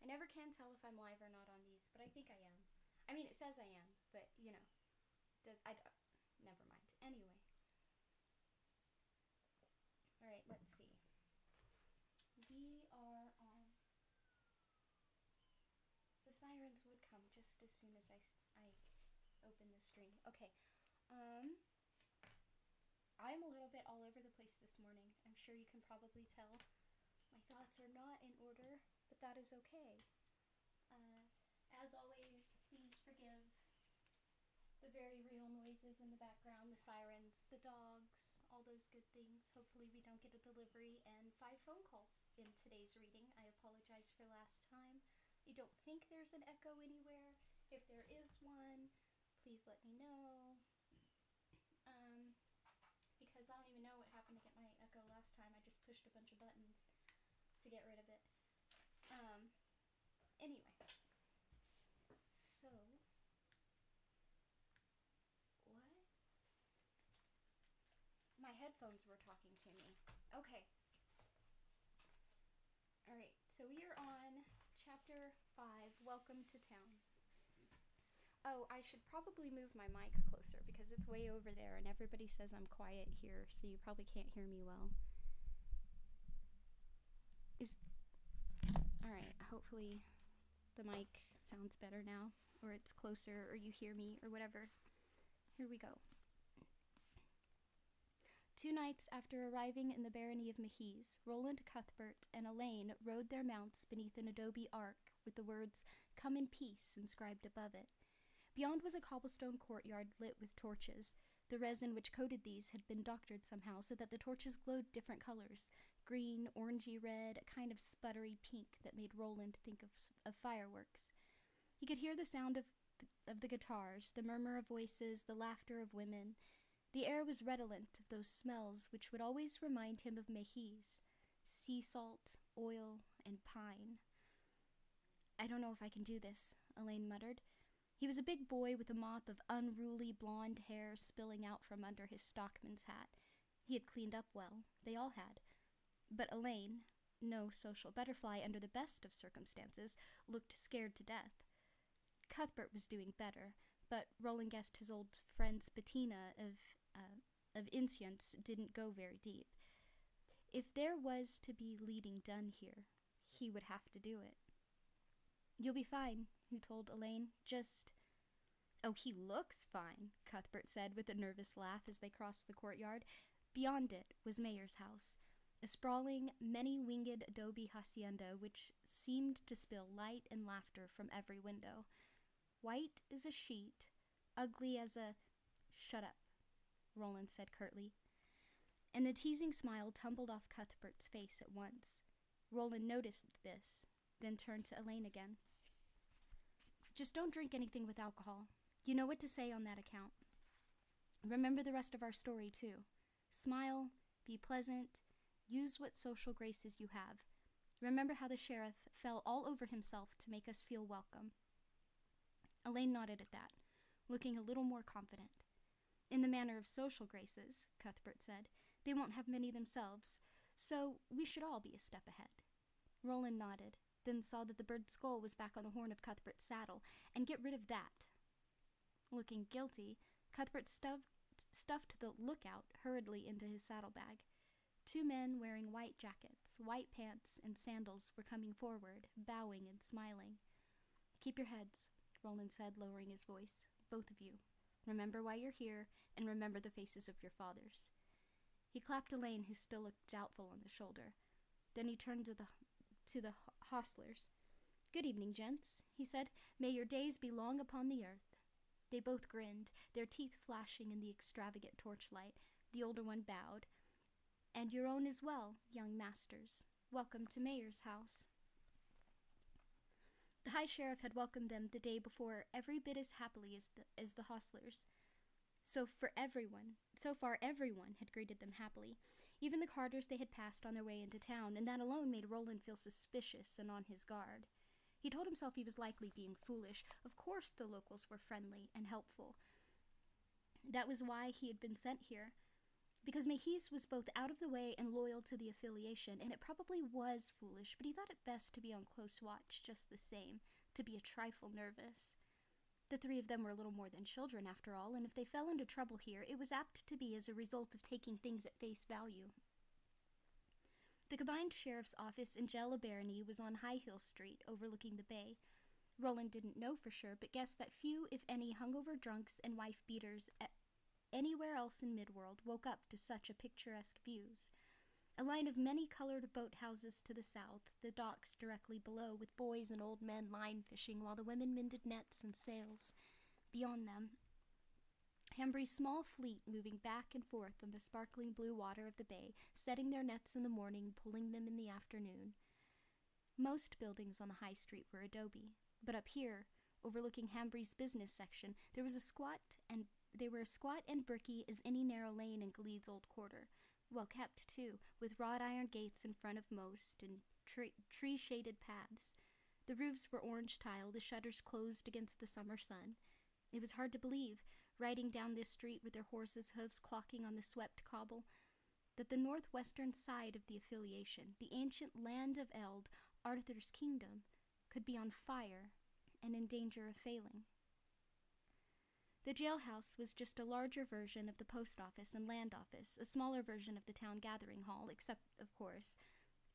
I never can tell if I'm live or not on these, but I think I am. I mean, it says I am, but never mind. Anyway, all right, let's see. We are on. The sirens would come just as soon as I open the stream. Okay, I'm a little bit all over the place this morning. I'm sure you can probably tell. My thoughts are not in order, but that is okay. As always, please forgive the very real noises in the background, the sirens, the dogs, all those good things. Hopefully we don't get a delivery and 5 phone calls in today's reading. I apologize for last time. I don't think there's an echo anywhere. If there is one, please let me know. Because I don't even know what happened to get my echo last time. I just pushed a bunch of buttons to get rid of it. Anyway. So, what? My headphones were talking to me. Okay. Alright, so we are on chapter 5, Welcome to Town. Oh, I should probably move my mic closer because it's way over there and everybody says I'm quiet here, so you probably can't hear me well. Alright, hopefully the mic sounds better now, or it's closer, or you hear me, or whatever. Here we go. 2 nights after arriving in the barony of Mehis, Roland Cuthbert and Elaine rode their mounts beneath an adobe arch with the words, "Come in peace," inscribed above it. Beyond was a cobblestone courtyard lit with torches. The resin which coated these had been doctored somehow so that the torches glowed different colors, green, orangey red, a kind of sputtery pink that made Roland think of fireworks. He could hear the sound of the guitars, the murmur of voices, the laughter of women. The air was redolent of those smells which would always remind him of Mehis: sea salt, oil, and pine. "I don't know if I can do this," Elaine muttered. He was a big boy with a mop of unruly blonde hair spilling out from under his stockman's hat. He had cleaned up well. They all had. But Elaine, no social butterfly under the best of circumstances, looked scared to death. Cuthbert was doing better, but Roland guessed his old friend's patina of inscience didn't go very deep. If there was to be leading done here, he would have to do it. "You'll be fine," he told Elaine. "Just—" "Oh, he looks fine," Cuthbert said with a nervous laugh as they crossed the courtyard. Beyond it was Mayer's house, a sprawling, many-winged adobe hacienda which seemed to spill light and laughter from every window. White as a sheet, ugly as a— "Shut up," Roland said curtly. And the teasing smile tumbled off Cuthbert's face at once. Roland noticed this, then turned to Elaine again. "Just don't drink anything with alcohol. You know what to say on that account. Remember the rest of our story, too. Smile, be pleasant, use what social graces you have. Remember how the sheriff fell all over himself to make us feel welcome." Elaine nodded at that, looking a little more confident. "In the matter of social graces," Cuthbert said, "they won't have many themselves, so we should all be a step ahead." Roland nodded, then saw that the bird's skull was back on the horn of Cuthbert's saddle, and get rid of that. Looking guilty, Cuthbert stuffed the lookout hurriedly into his saddlebag. 2 men wearing white jackets, white pants, and sandals were coming forward, bowing and smiling. "Keep your heads," Roland said, lowering his voice. "Both of you. Remember why you're here, and remember the faces of your fathers." He clapped Elaine, who still looked doubtful, on the shoulder. Then he turned to the hostlers. "Good evening, gents," he said. "May your days be long upon the earth." They both grinned, their teeth flashing in the extravagant torchlight. The older one bowed. "And your own as well, young masters. Welcome to Mayer's house." The High Sheriff had welcomed them the day before every bit as happily as the hostlers. So far everyone had greeted them happily, even the carters they had passed on their way into town, and that alone made Roland feel suspicious and on his guard. He told himself he was likely being foolish. Of course the locals were friendly and helpful. That was why he had been sent here. because Mahis was both out of the way and loyal to the affiliation, and it probably was foolish, but he thought it best to be on close watch just the same, to be a trifle nervous. The three of them were little more than children, after all, and if they fell into trouble here, it was apt to be as a result of taking things at face value. The combined sheriff's office in Jella Barony was on High Hill Street, overlooking the bay. Roland didn't know for sure, but guessed that few, if any, hungover drunks and wife-beaters anywhere else in Midworld woke up to such a picturesque views. A line of many-colored boathouses to the south, the docks directly below, with boys and old men line-fishing while the women mended nets and sails. Beyond them, Hambry's small fleet moving back and forth on the sparkling blue water of the bay, setting their nets in the morning, pulling them in the afternoon. Most buildings on the high street were adobe, but up here, overlooking Hambry's business section, they were as squat and bricky as any narrow lane in Gleed's old quarter. Well kept, too, with wrought iron gates in front of most and tree-shaded paths. The roofs were orange tile, the shutters closed against the summer sun. It was hard to believe, riding down this street with their horses' hoofs clocking on the swept cobble, that the northwestern side of the affiliation, the ancient land of Eld, Arthur's kingdom, could be on fire and in danger of failing. The jailhouse was just a larger version of the post office and land office, a smaller version of the town gathering hall, except, of course,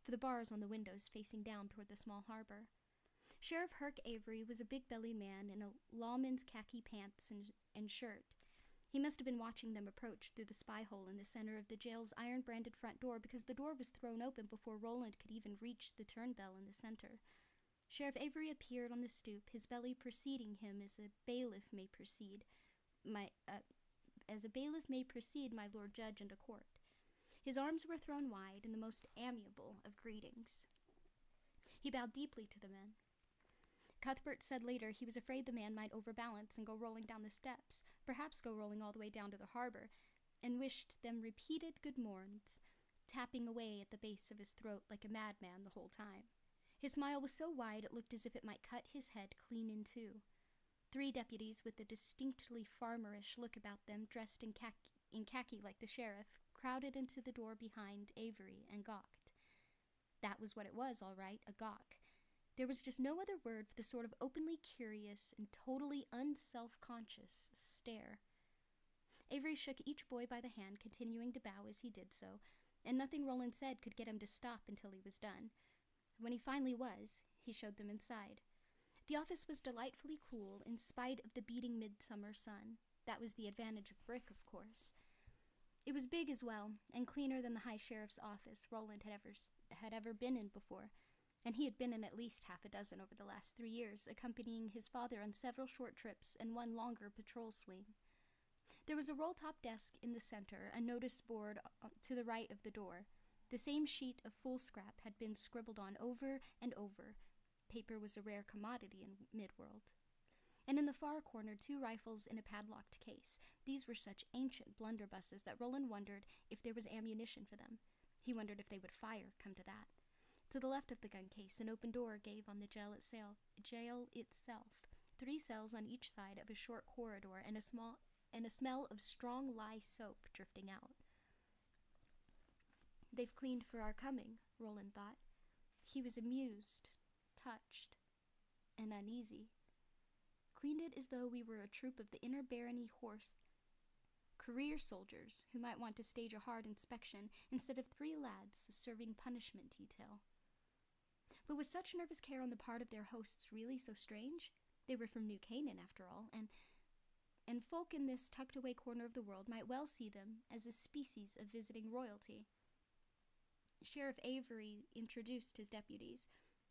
for the bars on the windows facing down toward the small harbor. Sheriff Herc Avery was a big-bellied man in a lawman's khaki pants and shirt. He must have been watching them approach through the spy hole in the center of the jail's iron-branded front door, because the door was thrown open before Roland could even reach the turn-bell in the center. Sheriff Avery appeared on the stoop, his belly preceding him as a bailiff may precede my lord judge into court. His arms were thrown wide in the most amiable of greetings. He bowed deeply to the men. Cuthbert said later he was afraid the man might overbalance and go rolling down the steps, perhaps go rolling all the way down to the harbor, and wished them repeated good morns, tapping away at the base of his throat like a madman the whole time. His smile was so wide it looked as if it might cut his head clean in two. 3 deputies with a distinctly farmerish look about them, dressed in khaki like the sheriff, crowded into the door behind Avery and gawked. That was what it was, all right, a gawk. There was just no other word for the sort of openly curious and totally unself-conscious stare. Avery shook each boy by the hand, continuing to bow as he did so, and nothing Roland said could get him to stop until he was done. When he finally was, he showed them inside. The office was delightfully cool in spite of the beating midsummer sun. That was the advantage of brick, of course. It was big as well, and cleaner than the High Sheriff's office Roland had ever been in before, and he had been in at least half a dozen over the last 3 years, accompanying his father on several short trips and one longer patrol swing. There was a roll-top desk in the center, a notice board to the right of the door. The same sheet of foolscap had been scribbled on over and over. Paper was a rare commodity in Midworld. And in the far corner, 2 rifles in a padlocked case. These were such ancient blunderbusses that Roland wondered if there was ammunition for them. He wondered if they would fire, come to that. To the left of the gun case, an open door gave on the jail itself. 3 cells on each side of a short corridor, and a smell of strong lye soap drifting out. They've cleaned for our coming, Roland thought. He was amused, touched, and uneasy. Cleaned it as though we were a troop of the Inner Barony Horse career soldiers who might want to stage a hard inspection instead of 3 lads serving punishment detail. But was such nervous care on the part of their hosts really so strange? They were from New Canaan, after all, and folk in this tucked-away corner of the world might well see them as a species of visiting royalty. Sheriff Avery introduced his deputies.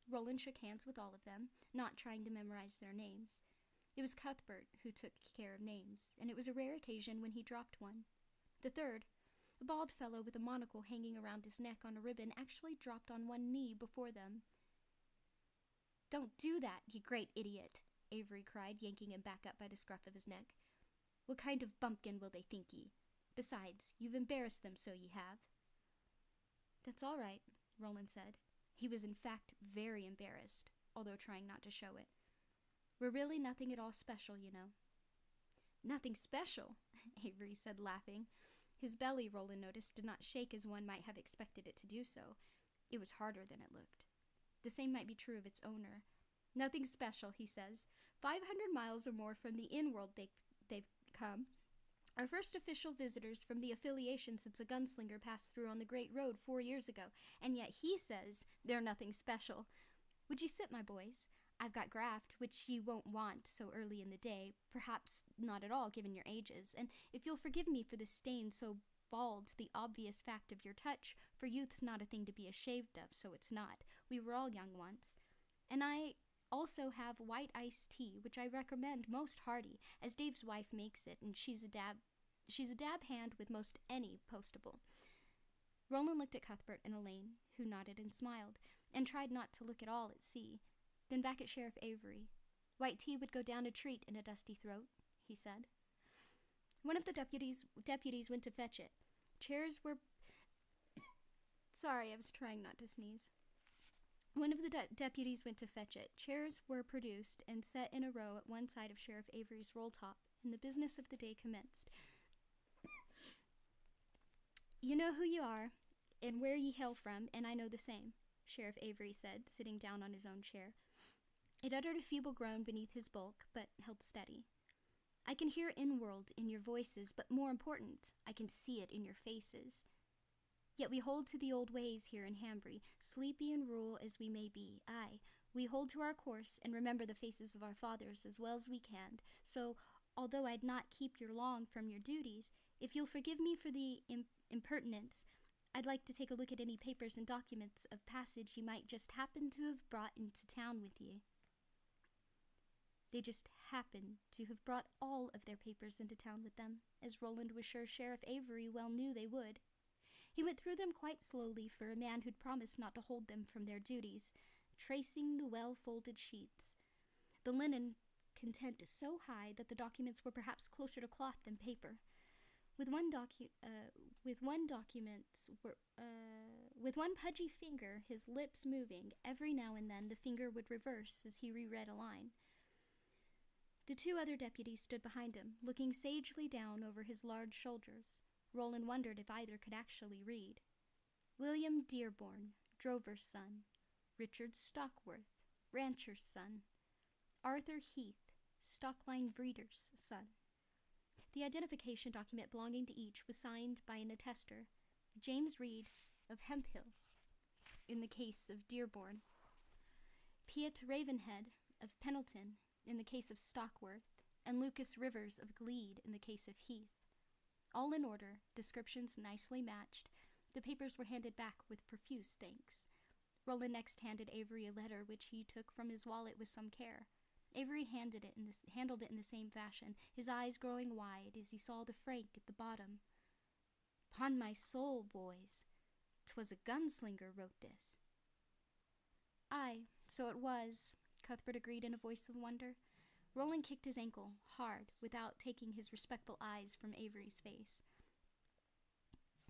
Roland shook hands with all of them, not trying to memorize their names. It was Cuthbert who took care of names, and it was a rare occasion when he dropped one. The third, a bald fellow with a monocle hanging around his neck on a ribbon, actually dropped on one knee before them. "Don't do that, you great idiot," Avery cried, yanking him back up by the scruff of his neck. "What kind of bumpkin will they think ye? Besides, you've embarrassed them, so ye have." "That's all right," Roland said. He was in fact very embarrassed, although trying not to show it. "We're really nothing at all special, you know." "Nothing special," Avery said, laughing. His belly, Roland noticed, did not shake as one might have expected it to do so. It was harder than it looked. The same might be true of its owner. "Nothing special," he says. 500 miles or more from the in-world they've come. Our first official visitors from the affiliation since a gunslinger passed through on the Great Road 4 years ago, and yet he says they're nothing special. Would you sit, my boys? I've got graft, which ye won't want so early in the day, perhaps not at all given your ages, and if you'll forgive me for the stain so bald the obvious fact of your touch, for youth's not a thing to be ashamed of, so it's not. We were all young once. And I also have white iced tea, which I recommend most hearty, as Dave's wife makes it, and she's a dab hand with most any postable. Roland looked at Cuthbert and Elaine, who nodded and smiled, and tried not to look at all at sea, then back at Sheriff Avery. "White tea would go down a treat in a dusty throat," he said. One of the deputies went to fetch it. Chairs were... Sorry, I was trying not to sneeze. One of the deputies went to fetch it. Chairs were produced and set in a row at one side of Sheriff Avery's roll top, and the business of the day commenced. "You know who you are, and where ye hail from, and I know the same," Sheriff Avery said, sitting down on his own chair. It uttered a feeble groan beneath his bulk, but held steady. "I can hear in-world in your voices, but more important, I can see it in your faces. Yet we hold to the old ways here in Hambry, sleepy and rural as we may be. Aye, we hold to our course and remember the faces of our fathers as well as we can. So, although I'd not keep you long from your duties, if you'll forgive me for the impertinence, I'd like to take a look at any papers and documents of passage you might just happen to have brought into town with ye." They just happened to have brought all of their papers into town with them, as Roland was sure Sheriff Avery well knew they would. He went through them quite slowly for a man who'd promised not to hold them from their duties, tracing the well-folded sheets. The linen content so high that the documents were perhaps closer to cloth than paper. With one pudgy finger, his lips moving, every now and then the finger would reverse as he reread a line. The two other deputies stood behind him, looking sagely down over his large shoulders. Roland wondered if either could actually read. "William Dearborn, drover's son. Richard Stockworth, rancher's son. Arthur Heath, stockline breeder's son." The identification document belonging to each was signed by an attester, James Reed of Hemphill, in the case of Dearborn, Piet Ravenhead of Pendleton, in the case of Stockworth, and Lucas Rivers of Glede in the case of Heath. All in order, descriptions nicely matched, the papers were handed back with profuse thanks. Roland next handed Avery a letter which he took from his wallet with some care. Avery handled it in the same fashion, his eyes growing wide as he saw the frank at the bottom. "'Pon my soul, boys, 'twas a gunslinger wrote this." "Aye, so it was," Cuthbert agreed in a voice of wonder. Roland kicked his ankle, hard, without taking his respectful eyes from Avery's face.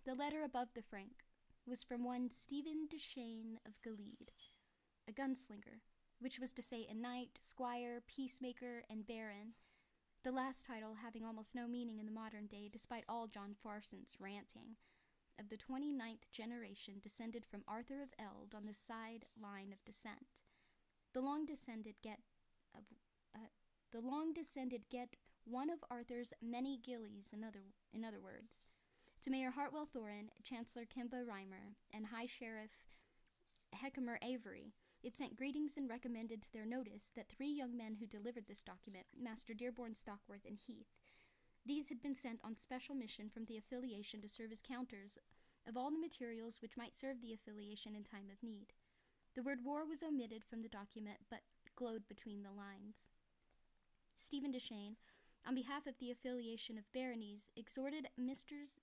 The letter above the frank was from one Stephen Deshane of Glede, a gunslinger, which was to say a knight, squire, peacemaker, and baron, the last title having almost no meaning in the modern day, despite all John Farson's ranting, of the 29th generation descended from Arthur of Eld on the side line of descent. The long descended get one of Arthur's many gillies, in other words. To Mayor Hartwell Thorin, Chancellor Kimba Reimer, and High Sheriff Herkimer Avery, it sent greetings and recommended to their notice that 3 young men who delivered this document, Master Dearborn, Stockworth, and Heath. These had been sent on special mission from the affiliation to serve as counters of all the materials which might serve the affiliation in time of need. The word war was omitted from the document, but glowed between the lines. Stephen Deshane, on behalf of the affiliation of baronies, exhorted Meisters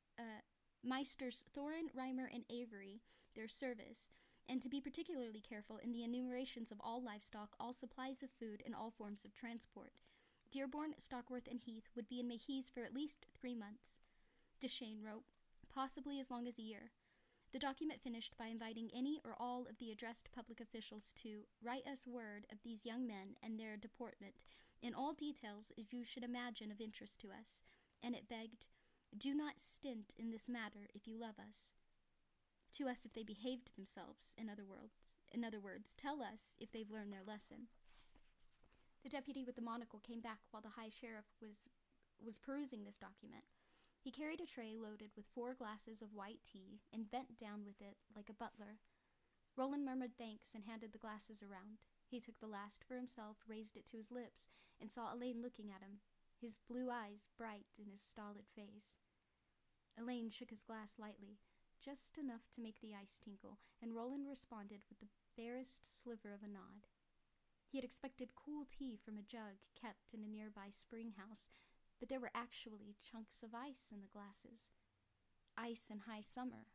Thorin, Reimer, and Avery, their service, and to be particularly careful in the enumerations of all livestock, all supplies of food, and all forms of transport. Dearborn, Stockworth, and Heath would be in Mahis for at least 3 months, Deshane wrote, possibly as long as a year. The document finished by inviting any or all of the addressed public officials to write us word of these young men and their deportment, in all details as you should imagine of interest to us, and it begged, Do not stint in this matter if you love us. To us if they behaved themselves, in other words, tell us if they've learned their lesson. The deputy with the monocle came back while the high sheriff was perusing this document. He carried a tray loaded with 4 glasses of white tea and bent down with it like a butler. Roland murmured thanks and handed the glasses around. He took the last for himself, raised it to his lips, and saw Elaine looking at him, his blue eyes bright in his stolid face. Elaine shook his glass lightly, just enough to make the ice tinkle, and Roland responded with the barest sliver of a nod. He had expected cool tea from a jug kept in a nearby spring house, but there were actually chunks of ice in the glasses. Ice in high summer.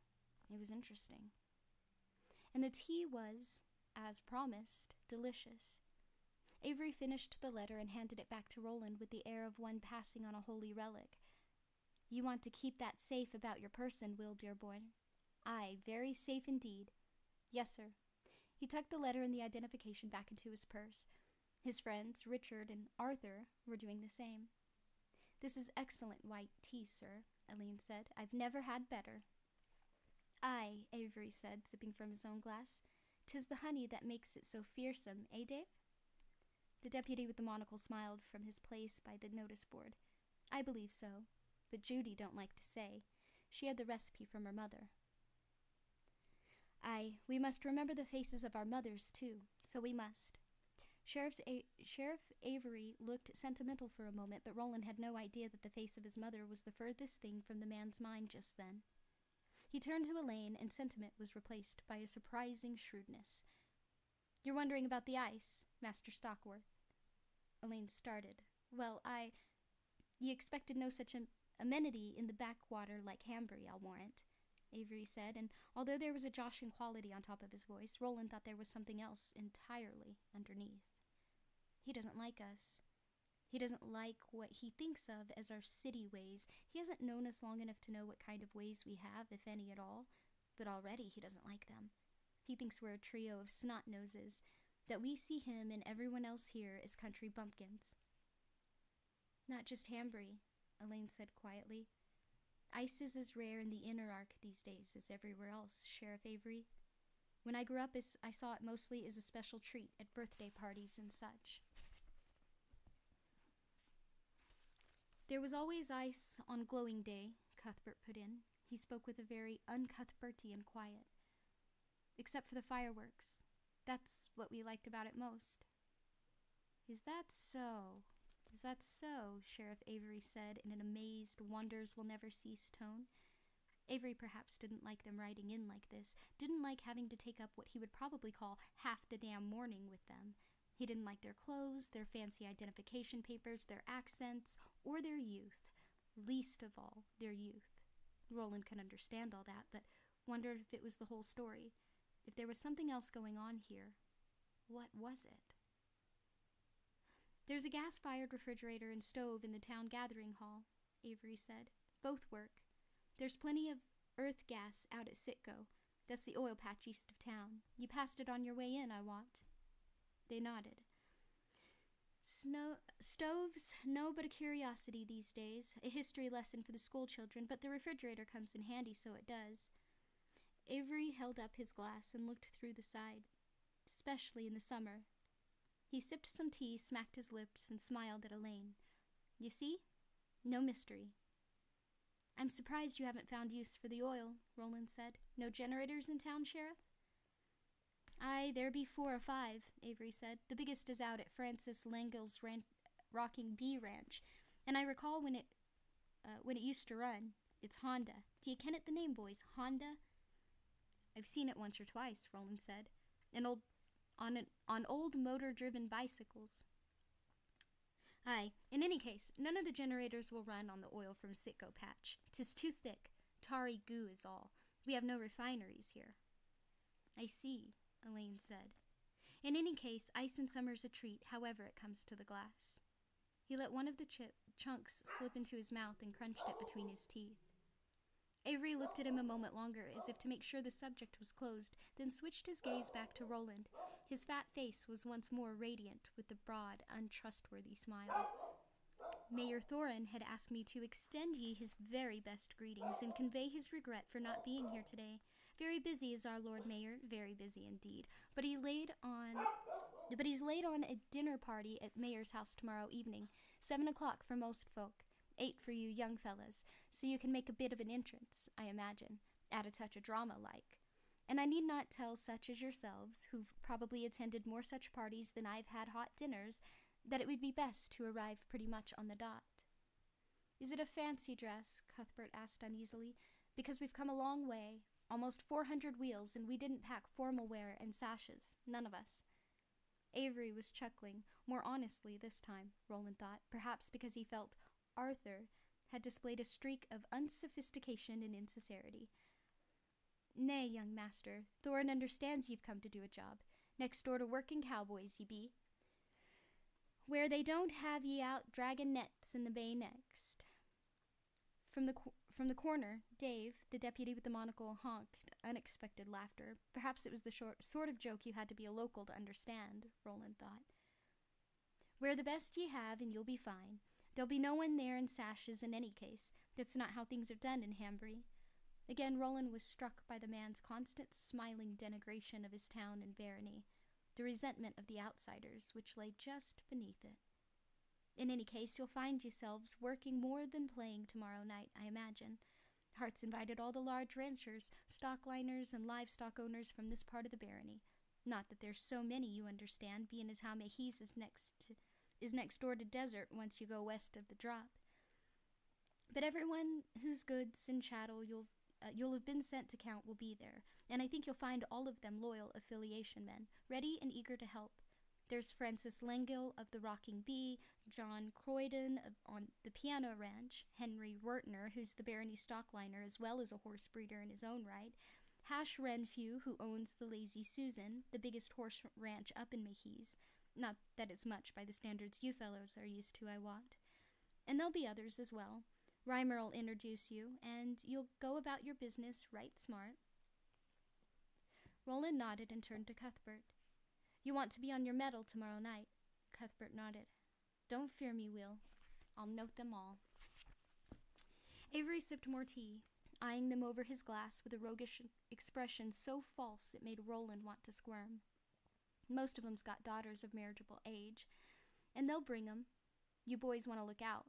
It was interesting. And the tea was, as promised, delicious. Avery finished the letter and handed it back to Roland with the air of one passing on a holy relic. You want to keep that safe about your person, Will Dearborn? Aye, very safe indeed. Yes, sir. He tucked the letter and the identification back into his purse. His friends, Richard and Arthur, were doing the same. This is excellent white tea, sir, Elaine said. I've never had better. Aye, Avery said, sipping from his own glass. 'Tis the honey that makes it so fearsome, eh, Dave? The deputy with the monocle smiled from his place by the notice board. I believe so, but Judy don't like to say. She had the recipe from her mother. Aye, we must remember the faces of our mothers, too, so we must. Sheriff Avery looked sentimental for a moment, but Roland had no idea that the face of his mother was the furthest thing from the man's mind just then. He turned to Elaine, and sentiment was replaced by a surprising shrewdness. You're wondering about the ice, Master Stockworth? Elaine started. Well, Ye expected no such amenity in the backwater like Hambry, I'll warrant, Avery said, and although there was a joshing quality on top of his voice, Roland thought there was something else entirely underneath. He doesn't like us. He doesn't like what he thinks of as our city ways. He hasn't known us long enough to know what kind of ways we have, if any at all, but already he doesn't like them. He thinks we're a trio of snot-noses, that we see him and everyone else here as country bumpkins. Not just Hambry, Elaine said quietly. Ice is as rare in the inner arc these days as everywhere else, Sheriff Avery. When I grew up, I saw it mostly as a special treat at birthday parties and such. There was always ice on Glowing Day, Cuthbert put in. He spoke with a very un-Cuthbertian quiet. Except for the fireworks. That's what we liked about it most. Is that so? Is that so? Sheriff Avery said in an amazed, wonders will never cease tone. Avery perhaps didn't like them riding in like this, didn't like having to take up what he would probably call half the damn morning with them. He didn't like their clothes, their fancy identification papers, their accents, or their youth. Least of all, their youth. Roland could understand all that, but wondered if it was the whole story. If there was something else going on here. What was it? There's a gas-fired refrigerator and stove in the town gathering hall, Avery said. Both work. There's plenty of earth gas out at Sitco. That's the oil patch east of town. You passed it on your way in, I wot. They nodded. Stoves, no but a curiosity these days, a history lesson for the school children, but the refrigerator comes in handy, so it does. Avery held up his glass and looked through the side, especially in the summer. He sipped some tea, smacked his lips, and smiled at Elaine. You see? No mystery. I'm surprised you haven't found use for the oil, Roland said. No generators in town, Sheriff? Aye, there be 4 or 5, Avery said. The biggest is out at Francis Langill's Rocking Bee Ranch, and I recall when it used to run. It's Honda. Do you ken it the name, boys? Honda? I've seen it once or twice, Roland said. On old motor-driven bicycles. Aye, in any case, none of the generators will run on the oil from Sitco Patch. 'Tis too thick. Tarry goo is all. We have no refineries here. I see, Elaine said. In any case, ice in summer's a treat, however it comes to the glass. He let one of the chunks slip into his mouth and crunched it between his teeth. Avery looked at him a moment longer, as if to make sure the subject was closed, then switched his gaze back to Roland. His fat face was once more radiant with the broad, untrustworthy smile. Mayor Thorin had asked me to extend ye his very best greetings and convey his regret for not being here today. Very busy is our Lord Mayor, very busy indeed. But he's laid on a dinner party at Mayor's house tomorrow evening, 7 o'clock for most folk, 8 for you young fellas, so you can make a bit of an entrance, I imagine, add a touch of drama like. And I need not tell such as yourselves, who've probably attended more such parties than I've had hot dinners, that it would be best to arrive pretty much on the dot. Is it a fancy dress? Cuthbert asked uneasily. Because we've come a long way, almost 400 wheels, and we didn't pack formal wear and sashes, none of us. Avery was chuckling, more honestly this time, Roland thought, perhaps because he felt Arthur had displayed a streak of unsophistication and insincerity. Nay, young master, Thorin understands you've come to do a job. Next door to working cowboys ye be, where they don't have ye out draggin' nets in the bay next. From the corner, Dave, the deputy with the monocle, honked unexpected laughter. Perhaps it was the sort of joke you had to be a local to understand, Roland thought. Wear the best ye have, and you'll be fine. There'll be no one there in sashes in any case. That's not how things are done in Hambury. Again, Roland was struck by the man's constant smiling denigration of his town and barony, the resentment of the outsiders, which lay just beneath it. In any case, you'll find yourselves working more than playing tomorrow night, I imagine. Hart's invited all the large ranchers, stockliners, and livestock owners from this part of the barony. Not that there's so many, you understand, being as how Mahis is next door to desert once you go west of the drop. But everyone whose goods and chattel you'll have been sent to count will be there, and I think you'll find all of them loyal affiliation men, ready and eager to help. There's Francis Lengill of the Rocking Bee, John Croydon on the Piano Ranch, Henry Wertner, who's the barony stockliner as well as a horse breeder in his own right, Hash Renfew, who owns the Lazy Susan, the biggest horse ranch up in Mahis. Not that it's much by the standards you fellows are used to, I wot. And there'll be others as well. Reimer'll introduce you, and you'll go about your business right smart. Roland nodded and turned to Cuthbert. You want to be on your mettle tomorrow night? Cuthbert nodded. Don't fear me, Will. I'll note them all. Avery sipped more tea, eyeing them over his glass with a roguish expression so false it made Roland want to squirm. Most of 'em's got daughters of marriageable age, and they'll bring 'em. You boys want to look out.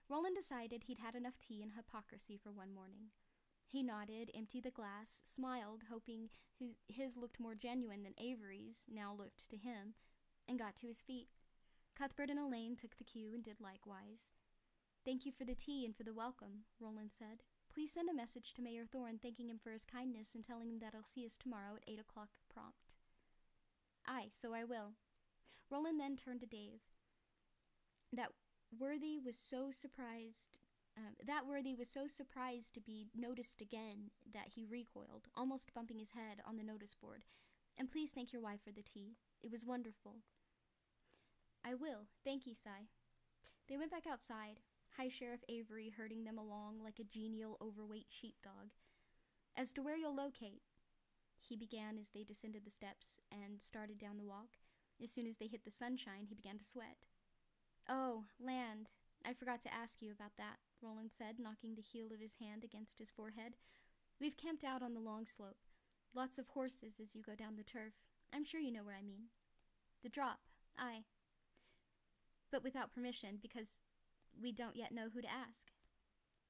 Roland decided he'd had enough tea and hypocrisy for one morning. He nodded, emptied the glass, smiled, hoping his looked more genuine than Avery's now looked to him, and got to his feet. Cuthbert and Elaine took the cue and did likewise. Thank you for the tea and for the welcome, Roland said. Please send a message to Mayor Thorin thanking him for his kindness and telling him that I'll see us tomorrow at 8 o'clock prompt. Aye, so I will. Roland then turned to Dave. That worthy was so surprised to be noticed again that he recoiled, almost bumping his head on the notice board. And please thank your wife for the tea. It was wonderful. I will. Thank ye, Si. They went back outside, High Sheriff Avery herding them along like a genial, overweight sheepdog. As to where you'll locate, he began as they descended the steps and started down the walk. As soon as they hit the sunshine, he began to sweat. Oh, land. I forgot to ask you about that, Roland said, knocking the heel of his hand against his forehead. We've camped out on the long slope. Lots of horses as you go down the turf. I'm sure you know where I mean. The drop, aye. But without permission, because we don't yet know who to ask.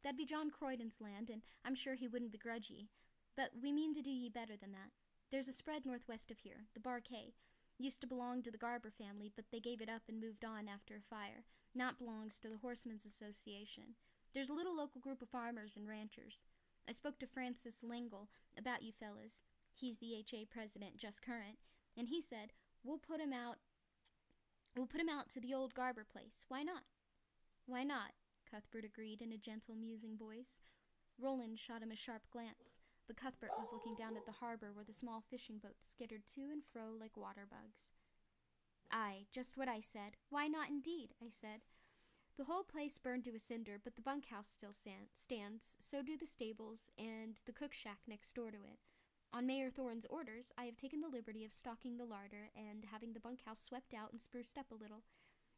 That'd be John Croydon's land, and I'm sure he wouldn't begrudge ye. But we mean to do ye better than that. There's a spread northwest of here, the Barquet. Used to belong to the Garber family, but they gave it up and moved on after a fire. Now belongs to the Horsemen's Association. There's a little local group of farmers and ranchers. I spoke to Francis Lengill about you fellas. He's the HA president, just current, and he said, we'll put him out to the old Garber place. Why not? Why not? Cuthbert agreed in a gentle, musing voice. Roland shot him a sharp glance, but Cuthbert was looking down at the harbor where the small fishing boats skittered to and fro like water bugs. Aye, just what I said. Why not indeed, I said. The whole place burned to a cinder, but the bunkhouse still stands, so do the stables and the cook shack next door to it. On Mayor Thorin's orders, I have taken the liberty of stocking the larder and having the bunkhouse swept out and spruced up a little.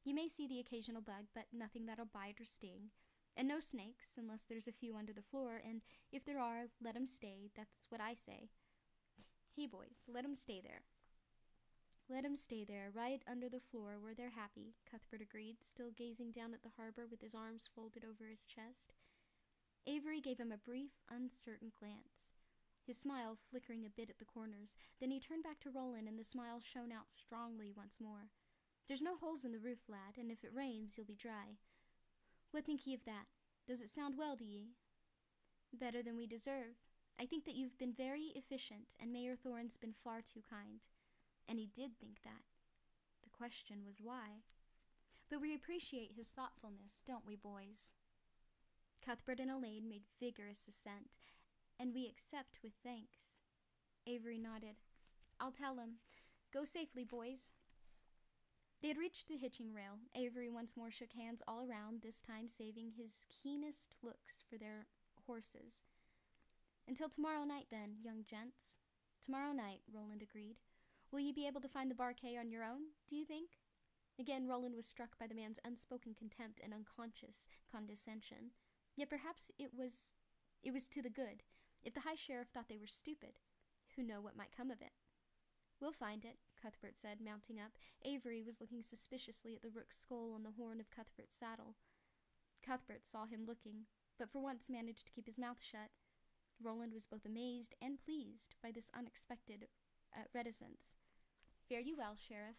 You may see the occasional bug, but nothing that'll bite or sting. And no snakes, unless there's a few under the floor, and if there are, let 'em stay. That's what I say. Hey, boys, let 'em stay there. Let 'em stay there, right under the floor where they're happy, Cuthbert agreed, still gazing down at the harbor with his arms folded over his chest. Avery gave him a brief, uncertain glance, his smile flickering a bit at the corners. Then he turned back to Roland, and the smile shone out strongly once more. There's no holes in the roof, lad, and if it rains, you'll be dry. What think ye of that? Does it sound well to ye? Better than we deserve. I think that you've been very efficient, and Mayor Thorne's been far too kind. And he did think that. The question was why. But we appreciate his thoughtfulness, don't we, boys? Cuthbert and Elaine made vigorous assent, and we accept with thanks. Avery nodded. I'll tell him. Go safely, boys. They had reached the hitching rail. Avery once more shook hands all around, this time saving his keenest looks for their horses. Until tomorrow night, then, young gents. Tomorrow night, Roland agreed. Will you be able to find the Barquet on your own, do you think? Again, Roland was struck by the man's unspoken contempt and unconscious condescension. Yet perhaps it was to the good. If the High Sheriff thought they were stupid, who knew what might come of it? We'll find it, Cuthbert said, mounting up. Avery was looking suspiciously at the rook's skull on the horn of Cuthbert's saddle. Cuthbert saw him looking, but for once managed to keep his mouth shut. Roland was both amazed and pleased by this unexpected reticence. Fare you well, Sheriff.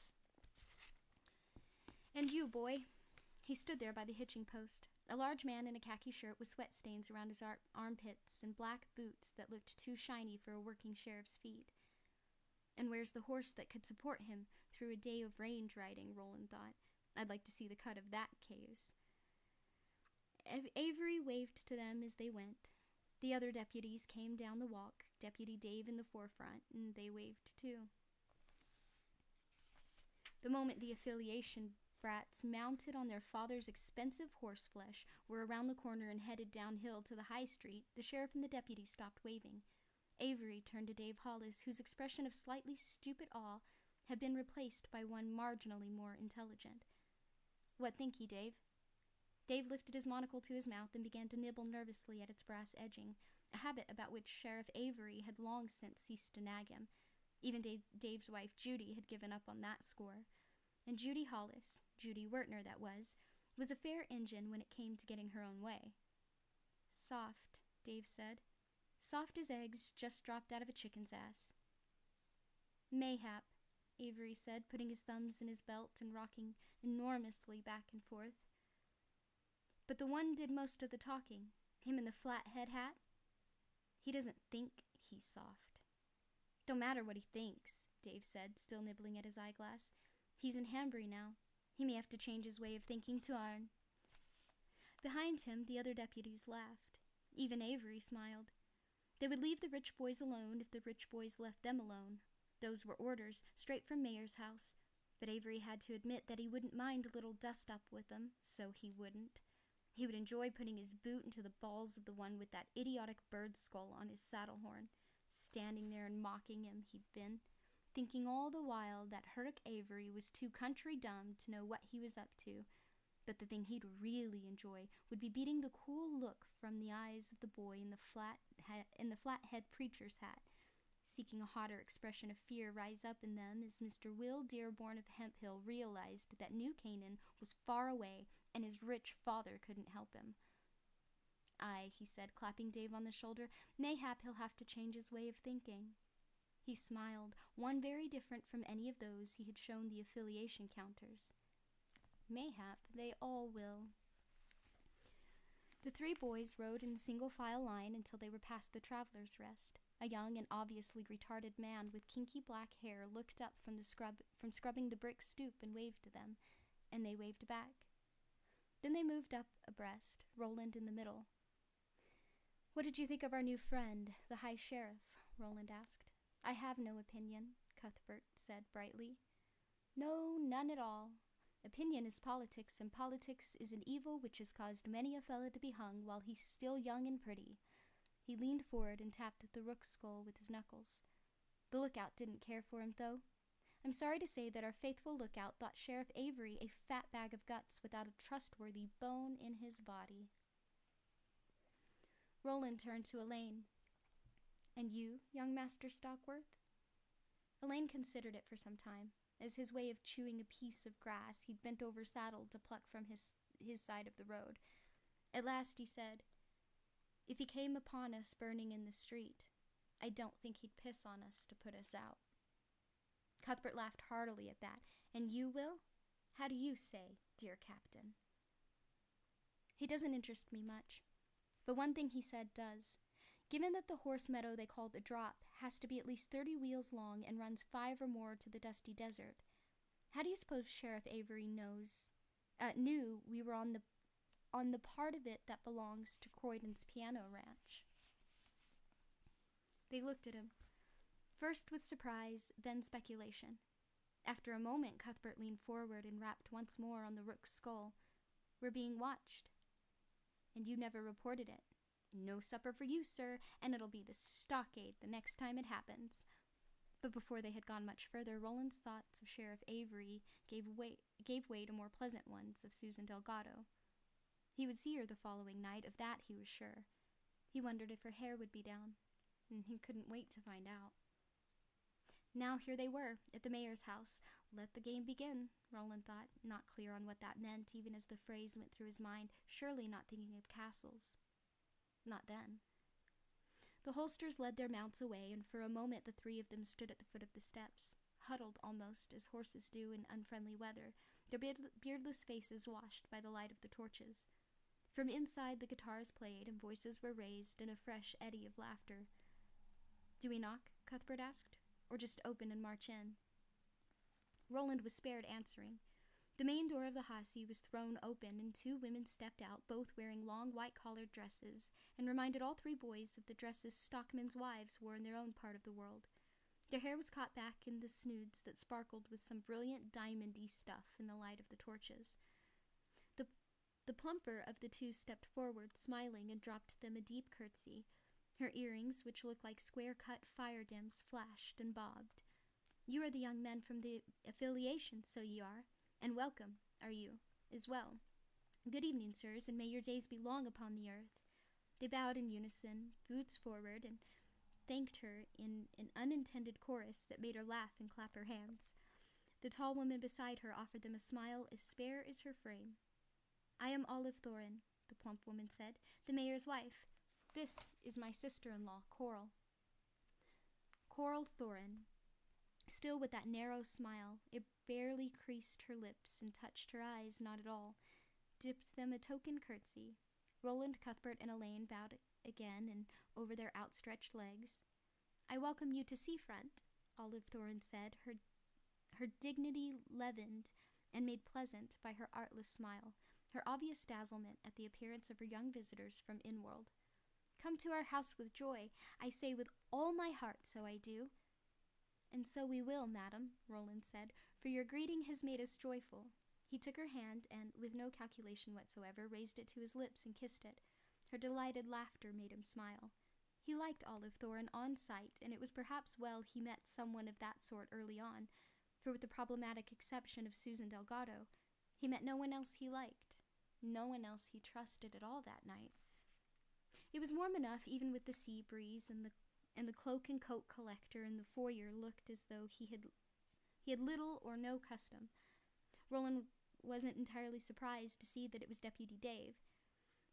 And you, boy. He stood there by the hitching post, a large man in a khaki shirt with sweat stains around his armpits and black boots that looked too shiny for a working sheriff's feet. And where's the horse that could support him through a day of range riding, Roland thought. I'd like to see the cut of that cayuse. Avery waved to them as they went. The other deputies came down the walk, Deputy Dave in the forefront, and they waved too. The moment the affiliation brats, mounted on their father's expensive horseflesh, were around the corner and headed downhill to the high street, the sheriff and the deputy stopped waving. Avery turned to Dave Hollis, whose expression of slightly stupid awe had been replaced by one marginally more intelligent. What think ye, Dave? Dave lifted his monocle to his mouth and began to nibble nervously at its brass edging, a habit about which Sheriff Avery had long since ceased to nag him. Even Dave's wife, Judy, had given up on that score. And Judy Hollis, Judy Wertner that was a fair engine when it came to getting her own way. Soft, Dave said. Soft as eggs just dropped out of a chicken's ass. Mayhap, Avery said, putting his thumbs in his belt and rocking enormously back and forth. But the one did most of the talking, him in the flat head hat. He doesn't think he's soft. Don't matter what he thinks, Dave said, still nibbling at his eyeglass. He's in Hanbury now. He may have to change his way of thinking to ourn. Behind him, the other deputies laughed. Even Avery smiled. They would leave the rich boys alone if the rich boys left them alone. Those were orders, straight from Mayor's house. But Avery had to admit that he wouldn't mind a little dust-up with them, so he wouldn't. He would enjoy putting his boot into the balls of the one with that idiotic bird skull on his saddle horn, standing there and mocking him he'd been, thinking all the while that Herrick Avery was too country dumb to know what he was up to. But the thing he'd really enjoy would be beating the cool look from the eyes of the boy in the flat-head preacher's hat, seeking a hotter expression of fear rise up in them as Mr. Will Dearborn of Hemphill realized that New Canaan was far away and his rich father couldn't help him. Aye, he said, clapping Dave on the shoulder, mayhap he'll have to change his way of thinking. He smiled, one very different from any of those he had shown the affiliation counters. Mayhap they all will. The three boys rode in single file line until they were past the Traveler's Rest. A young and obviously retarded man with kinky black hair looked up from scrubbing the brick stoop and waved to them, and they waved back. Then they moved up abreast, Roland in the middle. What did you think of our new friend, the High Sheriff? Roland asked. I have no opinion, Cuthbert said brightly. No, none at all. Opinion is politics, and politics is an evil which has caused many a fellow to be hung while he's still young and pretty. He leaned forward and tapped the rook's skull with his knuckles. The lookout didn't care for him, though. I'm sorry to say that our faithful lookout thought Sheriff Avery a fat bag of guts without a trustworthy bone in his body. Roland turned to Elaine. And you, young Master Stockworth? Elaine considered it for some time. As his way of chewing a piece of grass, he'd bent over saddle to pluck from his side of the road. At last he said, "If he came upon us burning in the street, I don't think he'd piss on us to put us out." Cuthbert laughed heartily at that. "And you, Will? How do you say, dear Captain?" "He doesn't interest me much. But one thing he said does. Given that the horse meadow they call the Drop has to be at least 30 wheels long and runs 5 or more to the dusty desert, how do you suppose Sheriff Avery knew we were on the part of it that belongs to Croydon's piano ranch?" They looked at him, first with surprise, then speculation. After a moment, Cuthbert leaned forward and rapped once more on the rook's skull. "We're being watched. And you never reported it. No supper for you, sir, and it'll be the stockade the next time it happens." But before they had gone much further, Roland's thoughts of Sheriff Avery gave way to more pleasant ones of Susan Delgado. He would see her the following night, of that he was sure. He wondered if her hair would be down, and he couldn't wait to find out. Now here they were, at the mayor's house. Let the game begin, Roland thought, not clear on what that meant, even as the phrase went through his mind, surely not thinking of castles. Not then. The Holsters led their mounts away, and for a moment the 3 of them stood at the foot of the steps, huddled almost, as horses do in unfriendly weather, their beardless faces washed by the light of the torches. From inside the guitars played, and voices were raised in a fresh eddy of laughter. "Do we knock?" Cuthbert asked, "or just open and march in?" Roland was spared answering. The main door of the Hossie was thrown open, and 2 women stepped out, both wearing long white-collared dresses, and reminded all 3 boys of the dresses stockmen's wives wore in their own part of the world. Their hair was caught back in the snoods that sparkled with some brilliant diamondy stuff in the light of the torches. The plumper of the 2 stepped forward, smiling, and dropped them a deep curtsy. Her earrings, which looked like square-cut fire dims, flashed and bobbed. "You are the young men from the affiliation, so ye are. And welcome, are you, as well. Good evening, sirs, and may your days be long upon the earth." They bowed in unison, boots forward, and thanked her in an unintended chorus that made her laugh and clap her hands. The tall woman beside her offered them a smile as spare as her frame. "I am Olive Thorin," the plump woman said, "the mayor's wife. This is my sister-in-law, Coral." Coral Thorin, still with that narrow smile, it barely creased her lips and touched her eyes not at all, dipped them a token curtsy. Roland, Cuthbert, and Elaine bowed again and over their outstretched legs. "I welcome you to Seafront," Olive Thorin said, her dignity leavened and made pleasant by her artless smile, her obvious dazzlement at the appearance of her young visitors from in-world. "Come to our house with joy. I say with all my heart, so I do." "And so we will, madam," Roland said, "for your greeting has made us joyful." He took her hand and, with no calculation whatsoever, raised it to his lips and kissed it. Her delighted laughter made him smile. He liked Olive Thorin on sight, and it was perhaps well he met someone of that sort early on, for with the problematic exception of Susan Delgado, he met no one else he liked, no one else he trusted at all that night. It was warm enough even with the sea breeze, and the cloak and coat collector in the foyer looked as though he had little or no custom. Roland wasn't entirely surprised to see that it was Deputy Dave.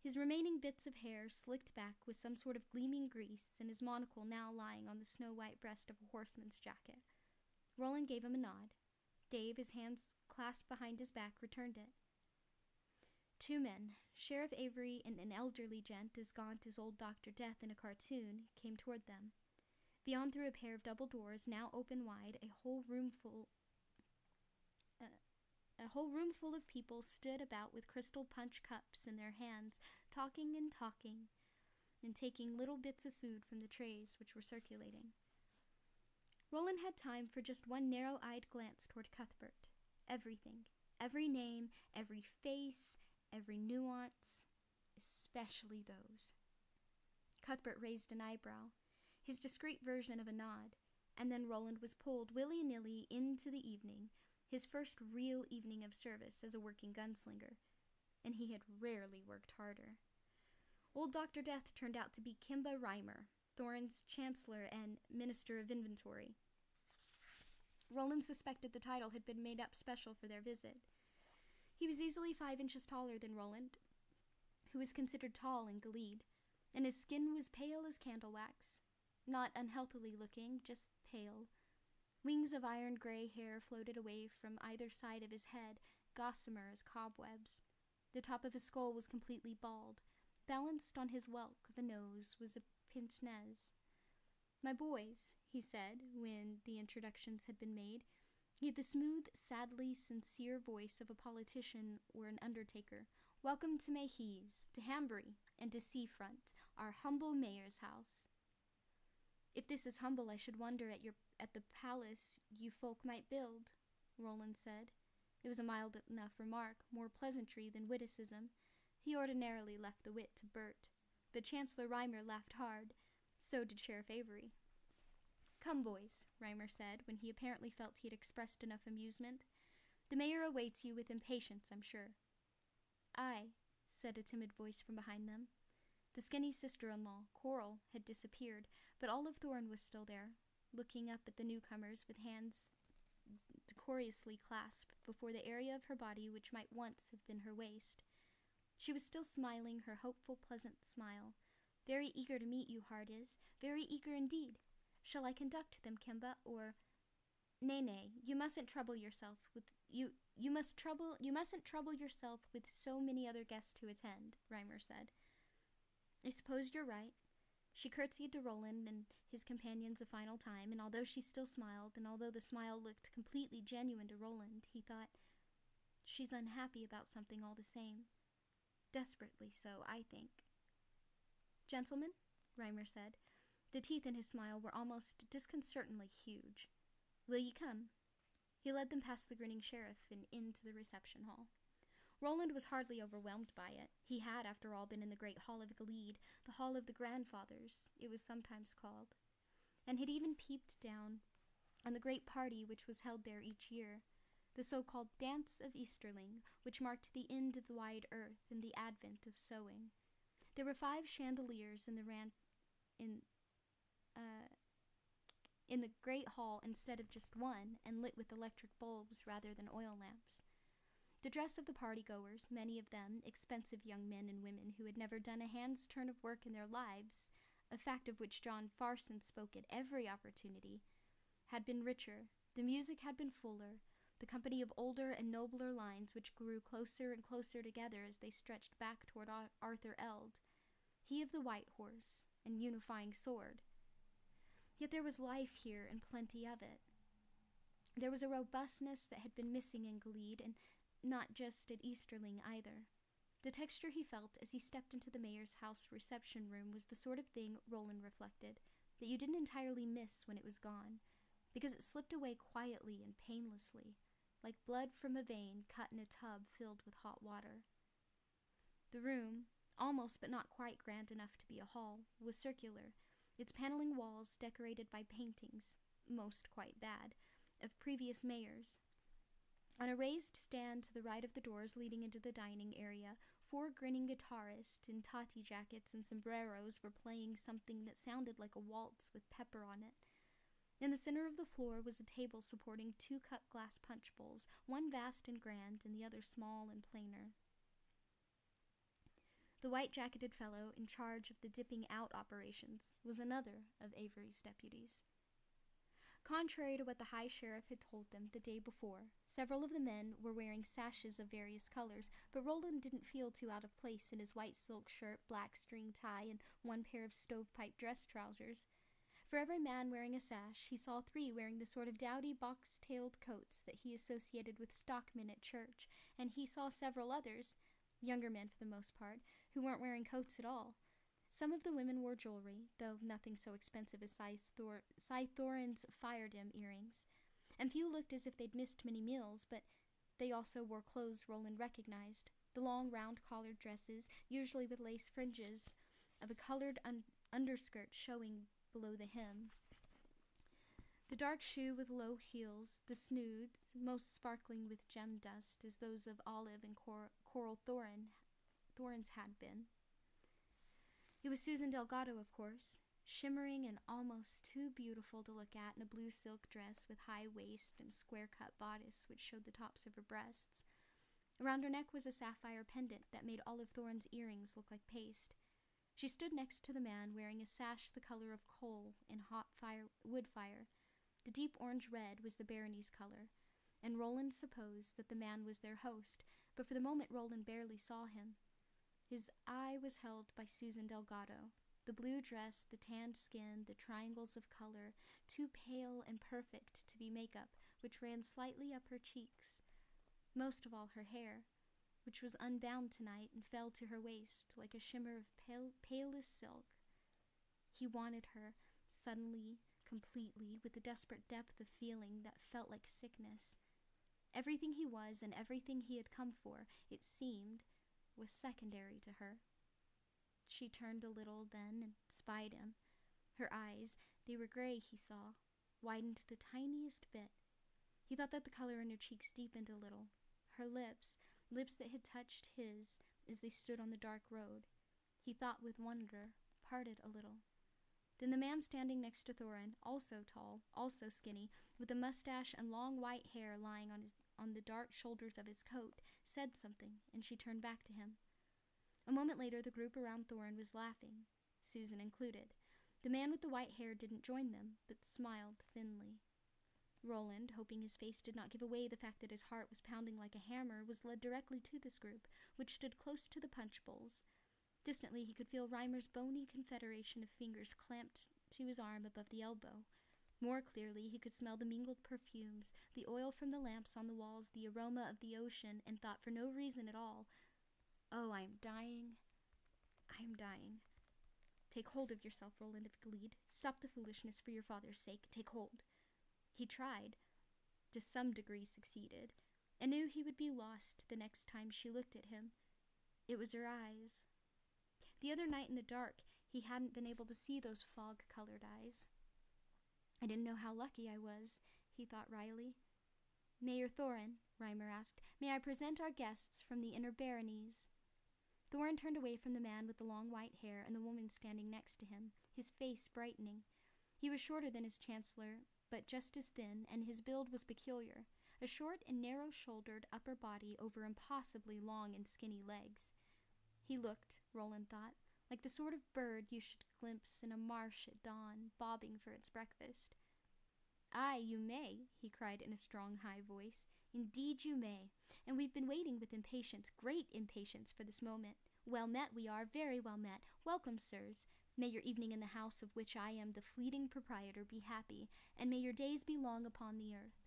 His remaining bits of hair slicked back with some sort of gleaming grease, and his monocle now lying on the snow-white breast of a horseman's jacket. Roland gave him a nod. Dave, his hands clasped behind his back, returned it. 2 men, Sheriff Avery and an elderly gent as gaunt as old Dr. Death in a cartoon, came toward them. Beyond, through a pair of double doors, now open wide, a whole room full of people stood about with crystal punch cups in their hands, talking, and taking little bits of food from the trays which were circulating. Roland had time for just one narrow-eyed glance toward Cuthbert. Everything, every name, every face, every nuance, especially those. Cuthbert raised an eyebrow, his discreet version of a nod. And then Roland was pulled willy-nilly into the evening, his first real evening of service as a working gunslinger, and he had rarely worked harder. Old Dr. Death turned out to be Kimba Reimer, Thorin's chancellor and minister of inventory. Roland suspected the title had been made up special for their visit. He was easily 5 inches taller than Roland, who was considered tall in Gilead, and his skin was pale as candle wax. Not unhealthily looking, just pale. Wings of iron gray hair floated away from either side of his head, gossamer as cobwebs. The top of his skull was completely bald. Balanced on his whelk of a nose was a pince nez. "My boys," he said, when the introductions had been made. He had the smooth, sadly sincere voice of a politician or an undertaker. "Welcome to Mayhees, to Hambury, and to Seafront, our humble mayor's house." "If this is humble, I should wonder at the palace you folk might build," Roland said. It was a mild enough remark, more pleasantry than witticism. He ordinarily left the wit to Bert, but Chancellor Reimer laughed hard. So did Sheriff Avery. "Come, boys," Reimer said, when he apparently felt he had expressed enough amusement. "The mayor awaits you with impatience, I'm sure." "Aye," said a timid voice from behind them. The skinny sister-in-law, Coral, had disappeared, but Olive Thorne was still there, looking up at the newcomers with hands decorously clasped before the area of her body which might once have been her waist. She was still smiling her hopeful, pleasant smile. "Very eager to meet you, Hardis, very eager indeed. Shall I conduct them, Kimba, or—" Nay, you mustn't trouble yourself with you mustn't trouble yourself with so many other guests to attend," Reimer said. "I suppose you're right." She curtsied to Roland and his companions a final time, and although she still smiled, and although the smile looked completely genuine to Roland, he thought, "She's unhappy about something all the same. Desperately so, I think." "Gentlemen," Reimer said. The teeth in his smile were almost disconcertingly huge. "Will ye come?" He led them past the grinning sheriff and into the reception hall. Roland was hardly overwhelmed by it. He had, after all, been in the great hall of Gilead, the hall of the grandfathers, it was sometimes called, and had even peeped down on the great party which was held there each year, the so-called Dance of Easterling, which marked the end of the wide earth and the advent of sowing. There were 5 chandeliers in the great hall instead of just one, and lit with electric bulbs rather than oil lamps. The dress of the party-goers, many of them expensive young men and women who had never done a hand's turn of work in their lives, a fact of which John Farson spoke at every opportunity, had been richer, the music had been fuller, the company of older and nobler lines which grew closer and closer together as they stretched back toward Arthur Eld, he of the white horse and unifying sword. Yet there was life here and plenty of it. There was a robustness that had been missing in Gilead, and not just at Easterling either. The texture he felt as he stepped into the mayor's house reception room was the sort of thing, Roland reflected, that you didn't entirely miss when it was gone, because it slipped away quietly and painlessly, like blood from a vein cut in a tub filled with hot water. The room, almost but not quite grand enough to be a hall, was circular, its paneling walls decorated by paintings, most quite bad, of previous mayors. On a raised stand to the right of the doors leading into the dining area, 4 grinning guitarists in tati jackets and sombreros were playing something that sounded like a waltz with pepper on it. In the center of the floor was a table supporting 2 cut-glass punch bowls, one vast and grand and the other small and plainer. The white-jacketed fellow in charge of the dipping-out operations was another of Avery's deputies. Contrary to what the High Sheriff had told them the day before, several of the men were wearing sashes of various colors, but Roland didn't feel too out of place in his white silk shirt, black string tie, and 1 pair of stovepipe dress trousers. For every man wearing a sash, he saw 3 wearing the sort of dowdy box-tailed coats that he associated with stockmen at church, and he saw several others, younger men for the most part, who weren't wearing coats at all. Some of the women wore jewelry, though nothing so expensive as Cy Thorin's fire-dim earrings, and few looked as if they'd missed many meals, but they also wore clothes Roland recognized, the long round-collared dresses, usually with lace fringes, of a colored underskirt showing below the hem. The dark shoe with low heels, the snoods, most sparkling with gem dust as those of Olive and Coral Thorns had been. It was Susan Delgado, of course, shimmering and almost too beautiful to look at in a blue silk dress with high waist and square-cut bodice which showed the tops of her breasts. Around her neck was a sapphire pendant that made Olive Thorne's earrings look like paste. She stood next to the man wearing a sash the color of coal in wood fire. The deep orange-red was the barony's color, and Roland supposed that the man was their host, but for the moment Roland barely saw him. His eye was held by Susan Delgado. The blue dress, the tanned skin, the triangles of color, too pale and perfect to be makeup, which ran slightly up her cheeks. Most of all her hair, which was unbound tonight and fell to her waist like a shimmer of palest silk. He wanted her, suddenly, completely, with a desperate depth of feeling that felt like sickness. Everything he was and everything he had come for, it seemed, was secondary to her. She turned a little then and spied him. Her eyes, they were gray, he saw, widened the tiniest bit. He thought that the color in her cheeks deepened a little. Her lips that had touched his as they stood on the dark road, he thought with wonder, parted a little. Then the man standing next to Thorin, also tall, also skinny, with a mustache and long white hair lying on the dark shoulders of his coat, said something, and she turned back to him. A moment later, the group around Thorin was laughing, Susan included. The man with the white hair didn't join them, but smiled thinly. Roland, hoping his face did not give away the fact that his heart was pounding like a hammer, was led directly to this group, which stood close to the punch bowls. Distantly, he could feel Reimer's bony confederation of fingers clamped to his arm above the elbow. More clearly, he could smell the mingled perfumes, the oil from the lamps on the walls, the aroma of the ocean, and thought for no reason at all, "Oh, I am dying. I am dying." "Take hold of yourself, Roland of Gilead. Stop the foolishness for your father's sake. Take hold." He tried, to some degree succeeded, and knew he would be lost the next time she looked at him. It was her eyes. The other night in the dark, he hadn't been able to see those fog-colored eyes. "I didn't know how lucky I was," he thought wryly. "Mayor Thorin," Reimer asked, "may I present our guests from the Inner Baronies?" Thorin turned away from the man with the long white hair and the woman standing next to him, his face brightening. He was shorter than his chancellor, but just as thin, and his build was peculiar, a short and narrow-shouldered upper body over impossibly long and skinny legs. He looked, Roland thought, like the sort of bird you should glimpse in a marsh at dawn, bobbing for its breakfast. "Aye, you may," he cried in a strong, high voice. "Indeed you may, and we've been waiting with impatience, great impatience, for this moment. Well met we are, very well met. Welcome, sirs. May your evening in the house of which I am the fleeting proprietor be happy, and may your days be long upon the earth."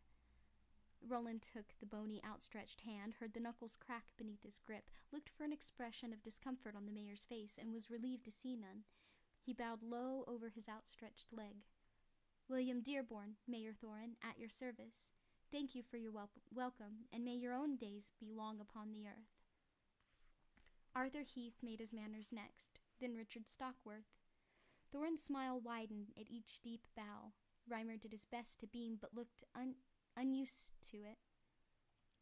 Roland took the bony, outstretched hand, heard the knuckles crack beneath his grip, looked for an expression of discomfort on the mayor's face, and was relieved to see none. He bowed low over his outstretched leg. "William Dearborn, Mayor Thorin, at your service. Thank you for your welcome, and may your own days be long upon the earth." Arthur Heath made his manners next, then Richard Stockworth. Thorin's smile widened at each deep bow. Reimer did his best to beam, but looked unused to it.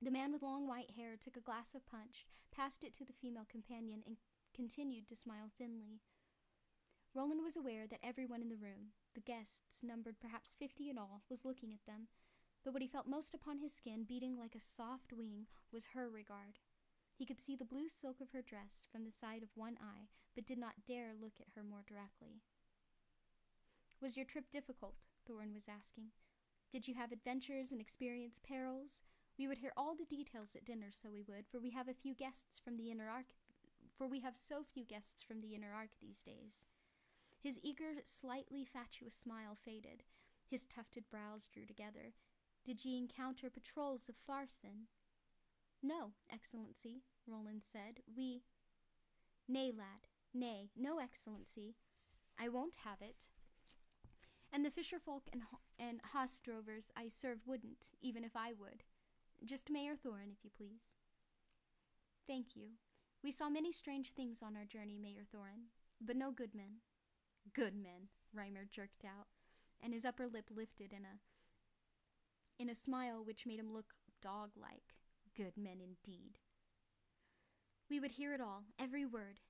The man with long white hair took a glass of punch, passed it to the female companion, and continued to smile thinly. Roland was aware that everyone in the room, the guests, numbered perhaps 50 in all, was looking at them, but what he felt most upon his skin, beating like a soft wing, was her regard. He could see the blue silk of her dress from the side of one eye, but did not dare look at her more directly. "Was your trip difficult?" Thorin was asking. "Did you have adventures and experience perils? We would hear all the details at dinner, so we would, for we have so few guests from the Inner Ark these days." His eager, slightly fatuous smile faded. His tufted brows drew together. "Did ye encounter patrols of Farson?" "No, Excellency," Roland said. "Nay, lad, nay, no, Excellency. I won't have it. And the fisherfolk and hoss-drovers I served wouldn't, even if I would. Just Mayor Thorin, if you please." "Thank you. We saw many strange things on our journey, Mayor Thorin, but no good men." "Good men," Reimer jerked out, and his upper lip lifted in a in a smile which made him look dog-like. Good men indeed. We would hear it all, every word,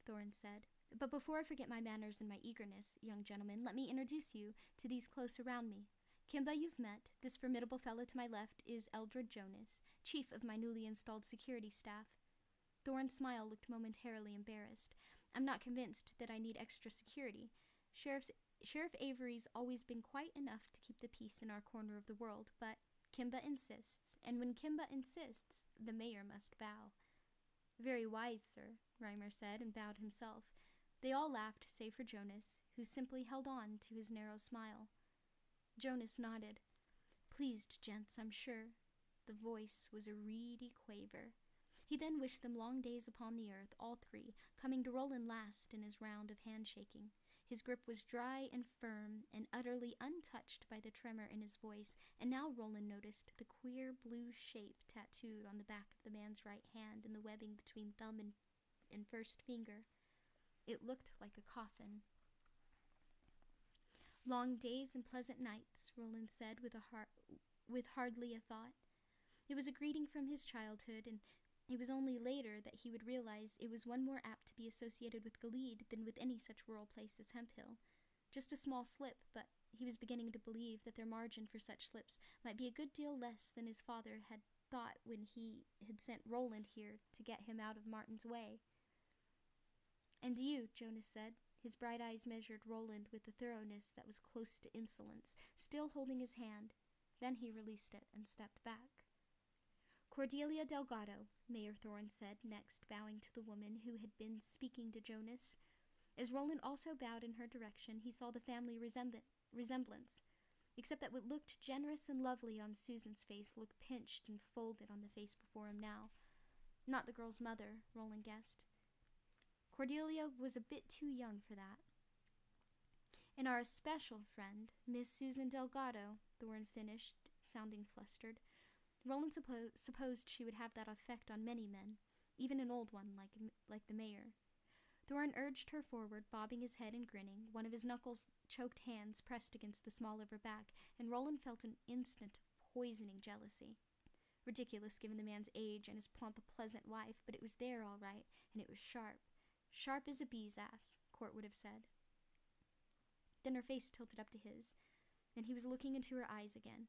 Thorin said. But before I forget my manners and my eagerness, young gentlemen, let me introduce you to these close around me. Kimba you've met. This formidable fellow to my left is Eldred Jonas, chief of my newly installed security staff. Thorin's smile looked momentarily embarrassed. I'm not convinced that I need extra security. Sheriff Avery's always been quite enough to keep the peace in our corner of the world, but Kimba insists, and when Kimba insists, the mayor must bow. Very wise, sir, Reimer said, and bowed himself. They all laughed, save for Jonas, who simply held on to his narrow smile. Jonas nodded. Pleased, gents, I'm sure. The voice was a reedy quaver. He then wished them long days upon the earth, all three, coming to Roland last in his round of handshaking. His grip was dry and firm, and utterly untouched by the tremor in his voice, and now Roland noticed the queer blue shape tattooed on the back of the man's right hand and the webbing between thumb and first finger. It looked like a coffin. Long days and pleasant nights, Roland said with hardly a thought. It was a greeting from his childhood, and it was only later that he would realize it was one more apt to be associated with Gilead than with any such rural place as Hemphill. Just a small slip, but he was beginning to believe that their margin for such slips might be a good deal less than his father had thought when he had sent Roland here to get him out of Martin's way. And you, Jonas said. His bright eyes measured Roland with a thoroughness that was close to insolence, still holding his hand. Then he released it and stepped back. Cordelia Delgado, Mayor Thorin said next, bowing to the woman who had been speaking to Jonas. As Roland also bowed in her direction, he saw the family resemblance, except that what looked generous and lovely on Susan's face looked pinched and folded on the face before him now. Not the girl's mother, Roland guessed. Cordelia was a bit too young for that. And our especial friend, Miss Susan Delgado, Thorin finished, sounding flustered. Roland supposed she would have that effect on many men, even an old one like the mayor. Thorin urged her forward, bobbing his head and grinning, one of his knuckles-choked hands pressed against the small of her back, and Roland felt an instant of poisoning jealousy. Ridiculous, given the man's age and his plump, pleasant wife, but it was there all right, and it was sharp. Sharp as a bee's ass, Court would have said. Then her face tilted up to his, and he was looking into her eyes again.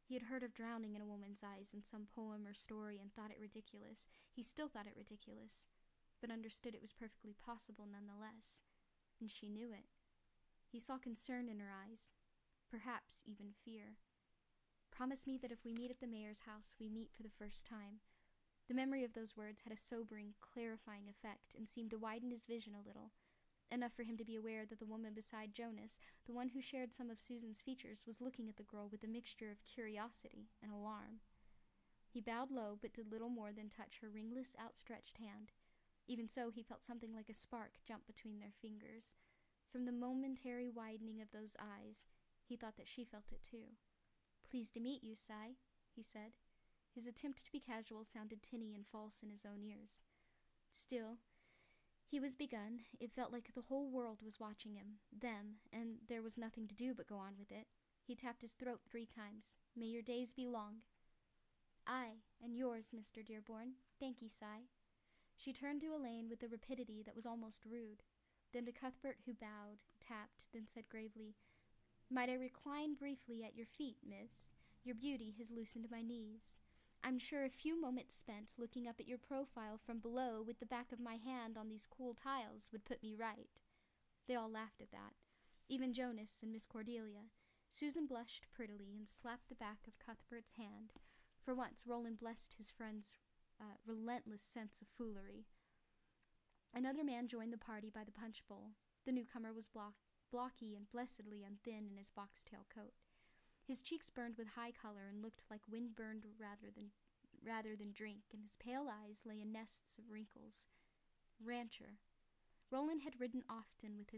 He had heard of drowning in a woman's eyes in some poem or story and thought it ridiculous. He still thought it ridiculous, but understood it was perfectly possible nonetheless. And she knew it. He saw concern in her eyes, perhaps even fear. Promise me that if we meet at the mayor's house, we meet for the first time. The memory of those words had a sobering, clarifying effect and seemed to widen his vision a little, enough for him to be aware that the woman beside Jonas, the one who shared some of Susan's features, was looking at the girl with a mixture of curiosity and alarm. He bowed low, but did little more than touch her ringless, outstretched hand. Even so, he felt something like a spark jump between their fingers. From the momentary widening of those eyes, he thought that she felt it too. "Pleased to meet you, Cy," he said. His attempt to be casual sounded tinny and false in his own ears. Still, he was begun. It felt like the whole world was watching him, them, and there was nothing to do but go on with it. He tapped his throat 3 times. "May your days be long." "Aye, and yours, Mr. Dearborn. Thank ye, Cy." She turned to Elaine with a rapidity that was almost rude. Then to Cuthbert, who bowed, tapped, then said gravely, "Might I recline briefly at your feet, miss? Your beauty has loosened my knees. I'm sure a few moments spent looking up at your profile from below with the back of my hand on these cool tiles would put me right." They all laughed at that, even Jonas and Miss Cordelia. Susan blushed prettily and slapped the back of Cuthbert's hand. For once, Roland blessed his friend's relentless sense of foolery. Another man joined the party by the punch bowl. The newcomer was blocky and blessedly unthin in his box-tail coat. His cheeks burned with high color and looked like wind-burned rather than drink, and his pale eyes lay in nests of wrinkles. Rancher. Roland had ridden often enough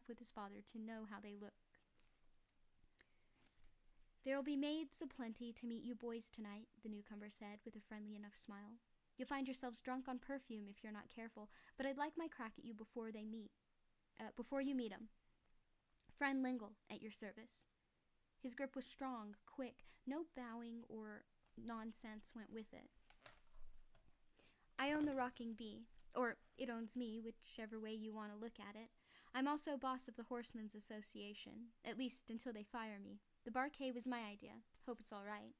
with his father to know how they look. "There'll be maids aplenty to meet you boys tonight," the newcomer said with a friendly enough smile. "You'll find yourselves drunk on perfume if you're not careful, but I'd like my crack at you before you meet 'em. Friend Lingle, at your service." His grip was strong, quick, no bowing or nonsense went with it. I own the Rocking Bee, or it owns me, whichever way you want to look at it. I'm also boss of the Horsemen's Association, at least until they fire me. The barquet was my idea. Hope it's all right.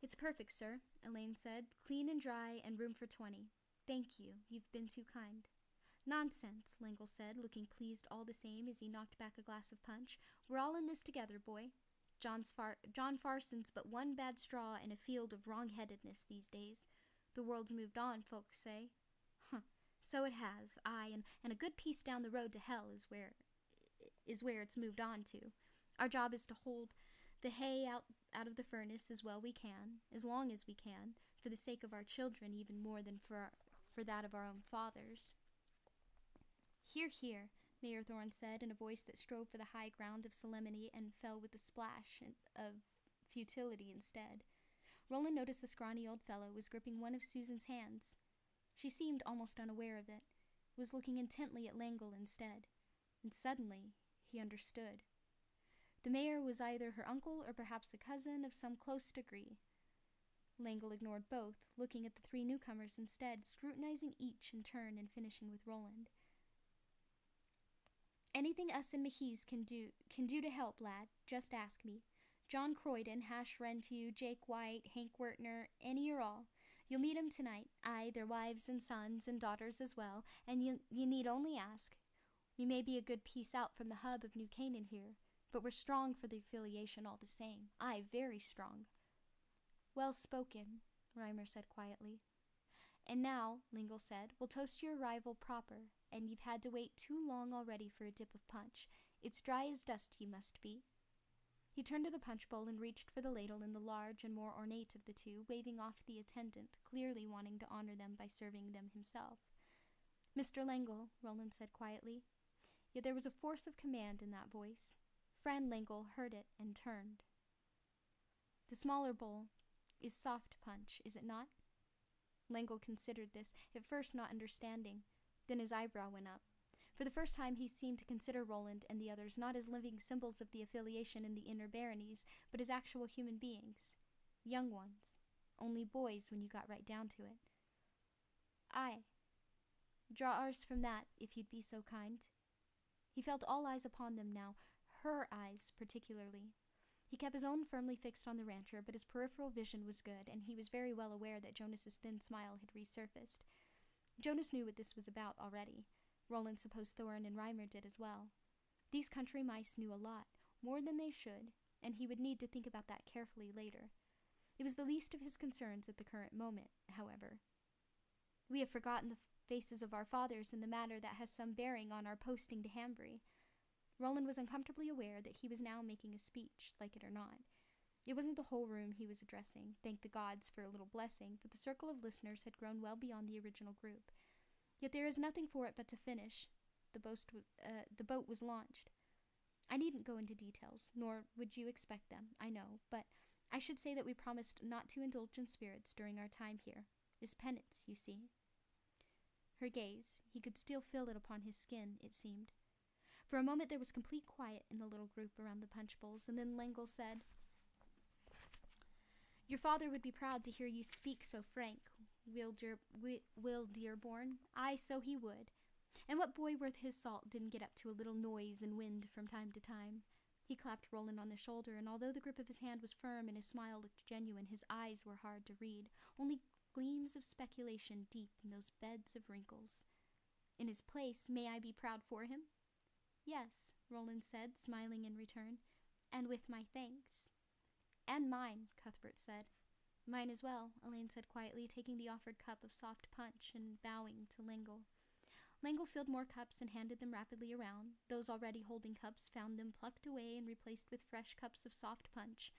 It's perfect, sir, Elaine said. Clean and dry and room for 20. Thank you. You've been too kind. Nonsense, Langle said, looking pleased all the same as he knocked back a glass of punch. We're all in this together, boy. John Farson's but one bad straw in a field of wrong-headedness these days. The world's moved on, folks say. Huh. So it has. Aye, and a good piece down the road to hell is where it's moved on to. Our job is to hold the hay out of the furnace as well we can, as long as we can, for the sake of our children even more than for that of our own fathers. Hear, hear, Mayor Thorne said in a voice that strove for the high ground of solemnity and fell with a splash of futility instead. Roland noticed the scrawny old fellow was gripping one of Susan's hands. She seemed almost unaware of it, was looking intently at Langle instead, and suddenly he understood. The mayor was either her uncle or perhaps a cousin of some close degree. Langle ignored both, looking at the three newcomers instead, scrutinizing each in turn and finishing with Roland. Anything us and Mahees can do to help, lad, just ask me. John Croydon, Hash Renfrew, Jake White, Hank Wertner, any or all. You'll meet 'em tonight, aye, their wives and sons and daughters as well, and you need only ask. We may be a good piece out from the hub of New Canaan here, but we're strong for the affiliation all the same. Aye, very strong. Well spoken, Reimer said quietly. And now, Lingle said, we'll toast your arrival proper, and you've had to wait too long already for a dip of punch. It's dry as dust you must be. He turned to the punch bowl and reached for the ladle in the large and more ornate of the two, waving off the attendant, clearly wanting to honor them by serving them himself. Mr. Langle, Roland said quietly. Yet there was a force of command in that voice. Fran Langle heard it and turned. The smaller bowl is soft punch, is it not? Langle considered this, at first not understanding. Then his eyebrow went up. For the first time he seemed to consider Roland and the others not as living symbols of the affiliation in the inner baronies, but as actual human beings. Young ones. Only boys when you got right down to it. Aye. Draw ours from that, if you'd be so kind. He felt all eyes upon them now, her eyes particularly. He kept his own firmly fixed on the rancher, but his peripheral vision was good, and he was very well aware that Jonas's thin smile had resurfaced. Jonas knew what this was about already. Roland supposed Thorne and Reimer did as well. These country mice knew a lot, more than they should, and he would need to think about that carefully later. It was the least of his concerns at the current moment, however. We have forgotten the faces of our fathers in the matter that has some bearing on our posting to Hambry. Roland was uncomfortably aware that he was now making a speech, like it or not. It wasn't the whole room he was addressing, thank the gods for a little blessing, but the circle of listeners had grown well beyond the original group. Yet there is nothing for it but to finish. The boat was launched. I needn't go into details, nor would you expect them, I know, but I should say that we promised not to indulge in spirits during our time here. Is penance, you see. Her gaze, he could still feel it upon his skin, it seemed. For a moment there was complete quiet in the little group around the punch bowls, and then Langle said, Your father would be proud to hear you speak so frank, Will Dearborn. Aye, so he would. And what boy worth his salt didn't get up to a little noise and wind from time to time? He clapped Roland on the shoulder, and although the grip of his hand was firm and his smile looked genuine, his eyes were hard to read, only gleams of speculation deep in those beds of wrinkles. In his place, may I be proud for him? Yes, Roland said, smiling in return, and with my thanks. And mine, Cuthbert said. Mine as well, Elaine said quietly, taking the offered cup of soft punch and bowing to Langle. Langle filled more cups and handed them rapidly around. Those already holding cups found them plucked away and replaced with fresh cups of soft punch.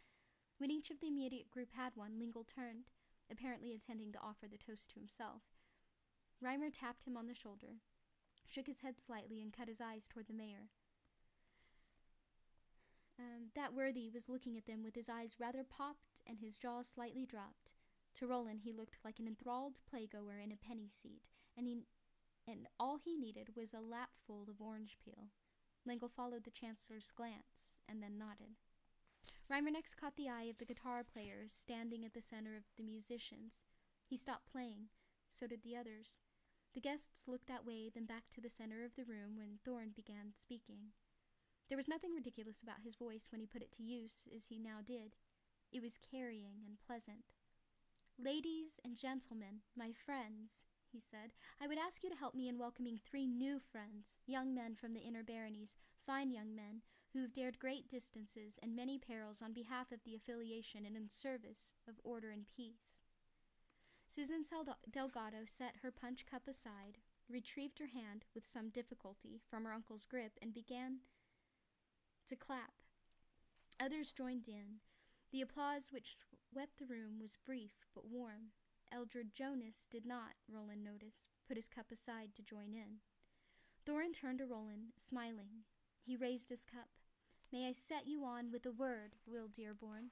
When each of the immediate group had one, Langle turned, apparently intending to offer the toast to himself. Reimer tapped him on the shoulder, shook his head slightly, and cut his eyes toward the mayor. That worthy was looking at them with his eyes rather popped and his jaw slightly dropped. To Roland he looked like an enthralled playgoer in a penny seat, and all he needed was a lapful of orange peel. Langle followed the Chancellor's glance, and then nodded. Reimer next caught the eye of the guitar player standing at the center of the musicians. He stopped playing. So did the others. The guests looked that way, then back to the center of the room when Thorn began speaking. There was nothing ridiculous about his voice when he put it to use, as he now did. It was carrying and pleasant. "Ladies and gentlemen, my friends," he said, "I would ask you to help me in welcoming 3 new friends, young men from the inner baronies, fine young men, who have dared great distances and many perils on behalf of the affiliation and in service of order and peace." Susan Delgado set her punch cup aside, retrieved her hand with some difficulty from her uncle's grip, and began to clap. Others joined in. The applause which swept the room was brief but warm. Eldred Jonas did not, Roland noticed, put his cup aside to join in. Thorin turned to Roland, smiling. He raised his cup. "May I set you on with a word, Will Dearborn?"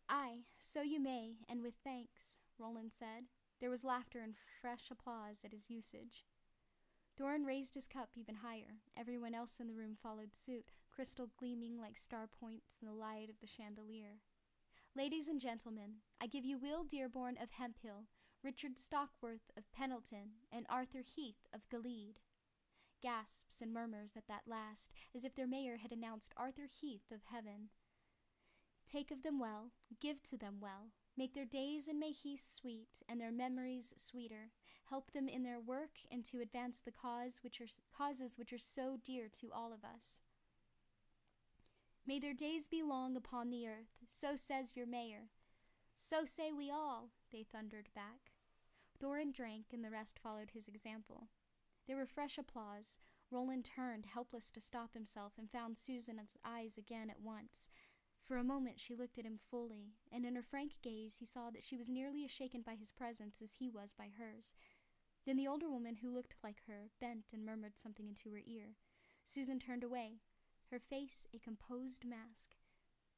"Aye, so you may, and with thanks," Roland said. There was laughter and fresh applause at his usage. Thorin raised his cup even higher. Everyone else in the room followed suit, crystal gleaming like star points in the light of the chandelier. "Ladies and gentlemen, I give you Will Dearborn of Hemphill, Richard Stockworth of Pendleton, and Arthur Heath of Gilead." Gasps and murmurs at that last, as if their mayor had announced Arthur Heath of heaven. "Take of them well, give to them well. Make their days in Mayheath sweet, and their memories sweeter. Help them in their work, and to advance the causes which are so dear to all of us. May their days be long upon the earth, so says your mayor." "So say we all," they thundered back. Thorin drank, and the rest followed his example. There were fresh applause. Roland turned, helpless to stop himself, and found Susan's eyes again at once. For a moment she looked at him fully, and in her frank gaze he saw that she was nearly as shaken by his presence as he was by hers. Then the older woman, who looked like her, bent and murmured something into her ear. Susan turned away, her face a composed mask.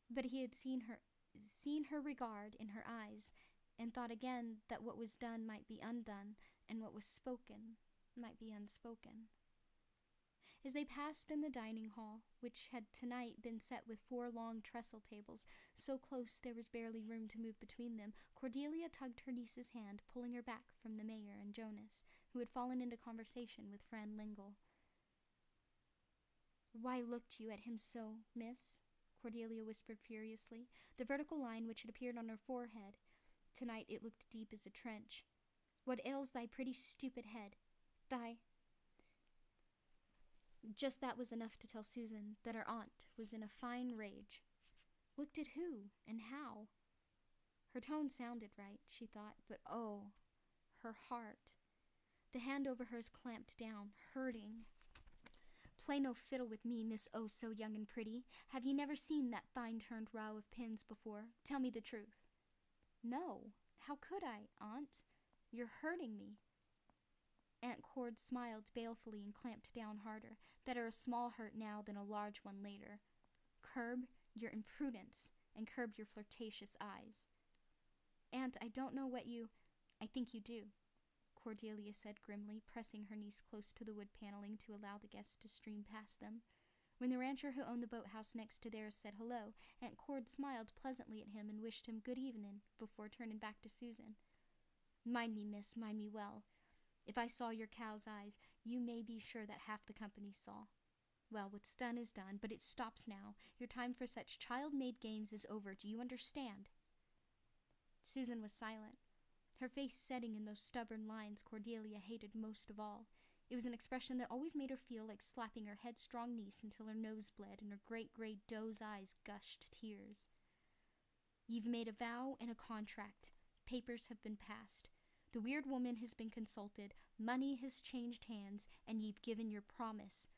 But he had seen her regard in her eyes, and thought again that what was done might be undone, and what was spoken might be unspoken. As they passed in the dining hall, which had tonight been set with 4 long trestle tables, so close there was barely room to move between them, Cordelia tugged her niece's hand, pulling her back from the mayor and Jonas, who had fallen into conversation with Fran Lingle. "Why looked you at him so, miss?" Cordelia whispered furiously. The vertical line which had appeared on her forehead, tonight it looked deep as a trench. "What ails thy pretty stupid head? Thy—" Just that was enough to tell Susan that her aunt was in a fine rage. Looked at who, and how? Her tone sounded right, she thought, but oh, her heart. The hand over hers clamped down, hurting. "Play no fiddle with me, Miss Oh So Young and Pretty. Have ye never seen that fine-turned row of pins before? Tell me the truth." "No. How could I, Aunt? You're hurting me." Aunt Cord smiled balefully and clamped down harder. Better a small hurt now than a large one later. "Curb your imprudence, and curb your flirtatious eyes." "Aunt, I don't know what you—" "I think you do," Cordelia said grimly, pressing her niece close to the wood paneling to allow the guests to stream past them. When the rancher who owned the boathouse next to theirs said hello, Aunt Cord smiled pleasantly at him and wished him good evening before turning back to Susan. "Mind me, miss, mind me well. If I saw your cow's eyes, you may be sure that half the company saw. Well, what's done is done, but it stops now. Your time for such child-made games is over. Do you understand?" Susan was silent, her face setting in those stubborn lines Cordelia hated most of all. It was an expression that always made her feel like slapping her headstrong niece until her nose bled and her great gray doe's eyes gushed tears. "You've made a vow and a contract. Papers have been passed. The weird woman has been consulted, money has changed hands, and you've given your promise.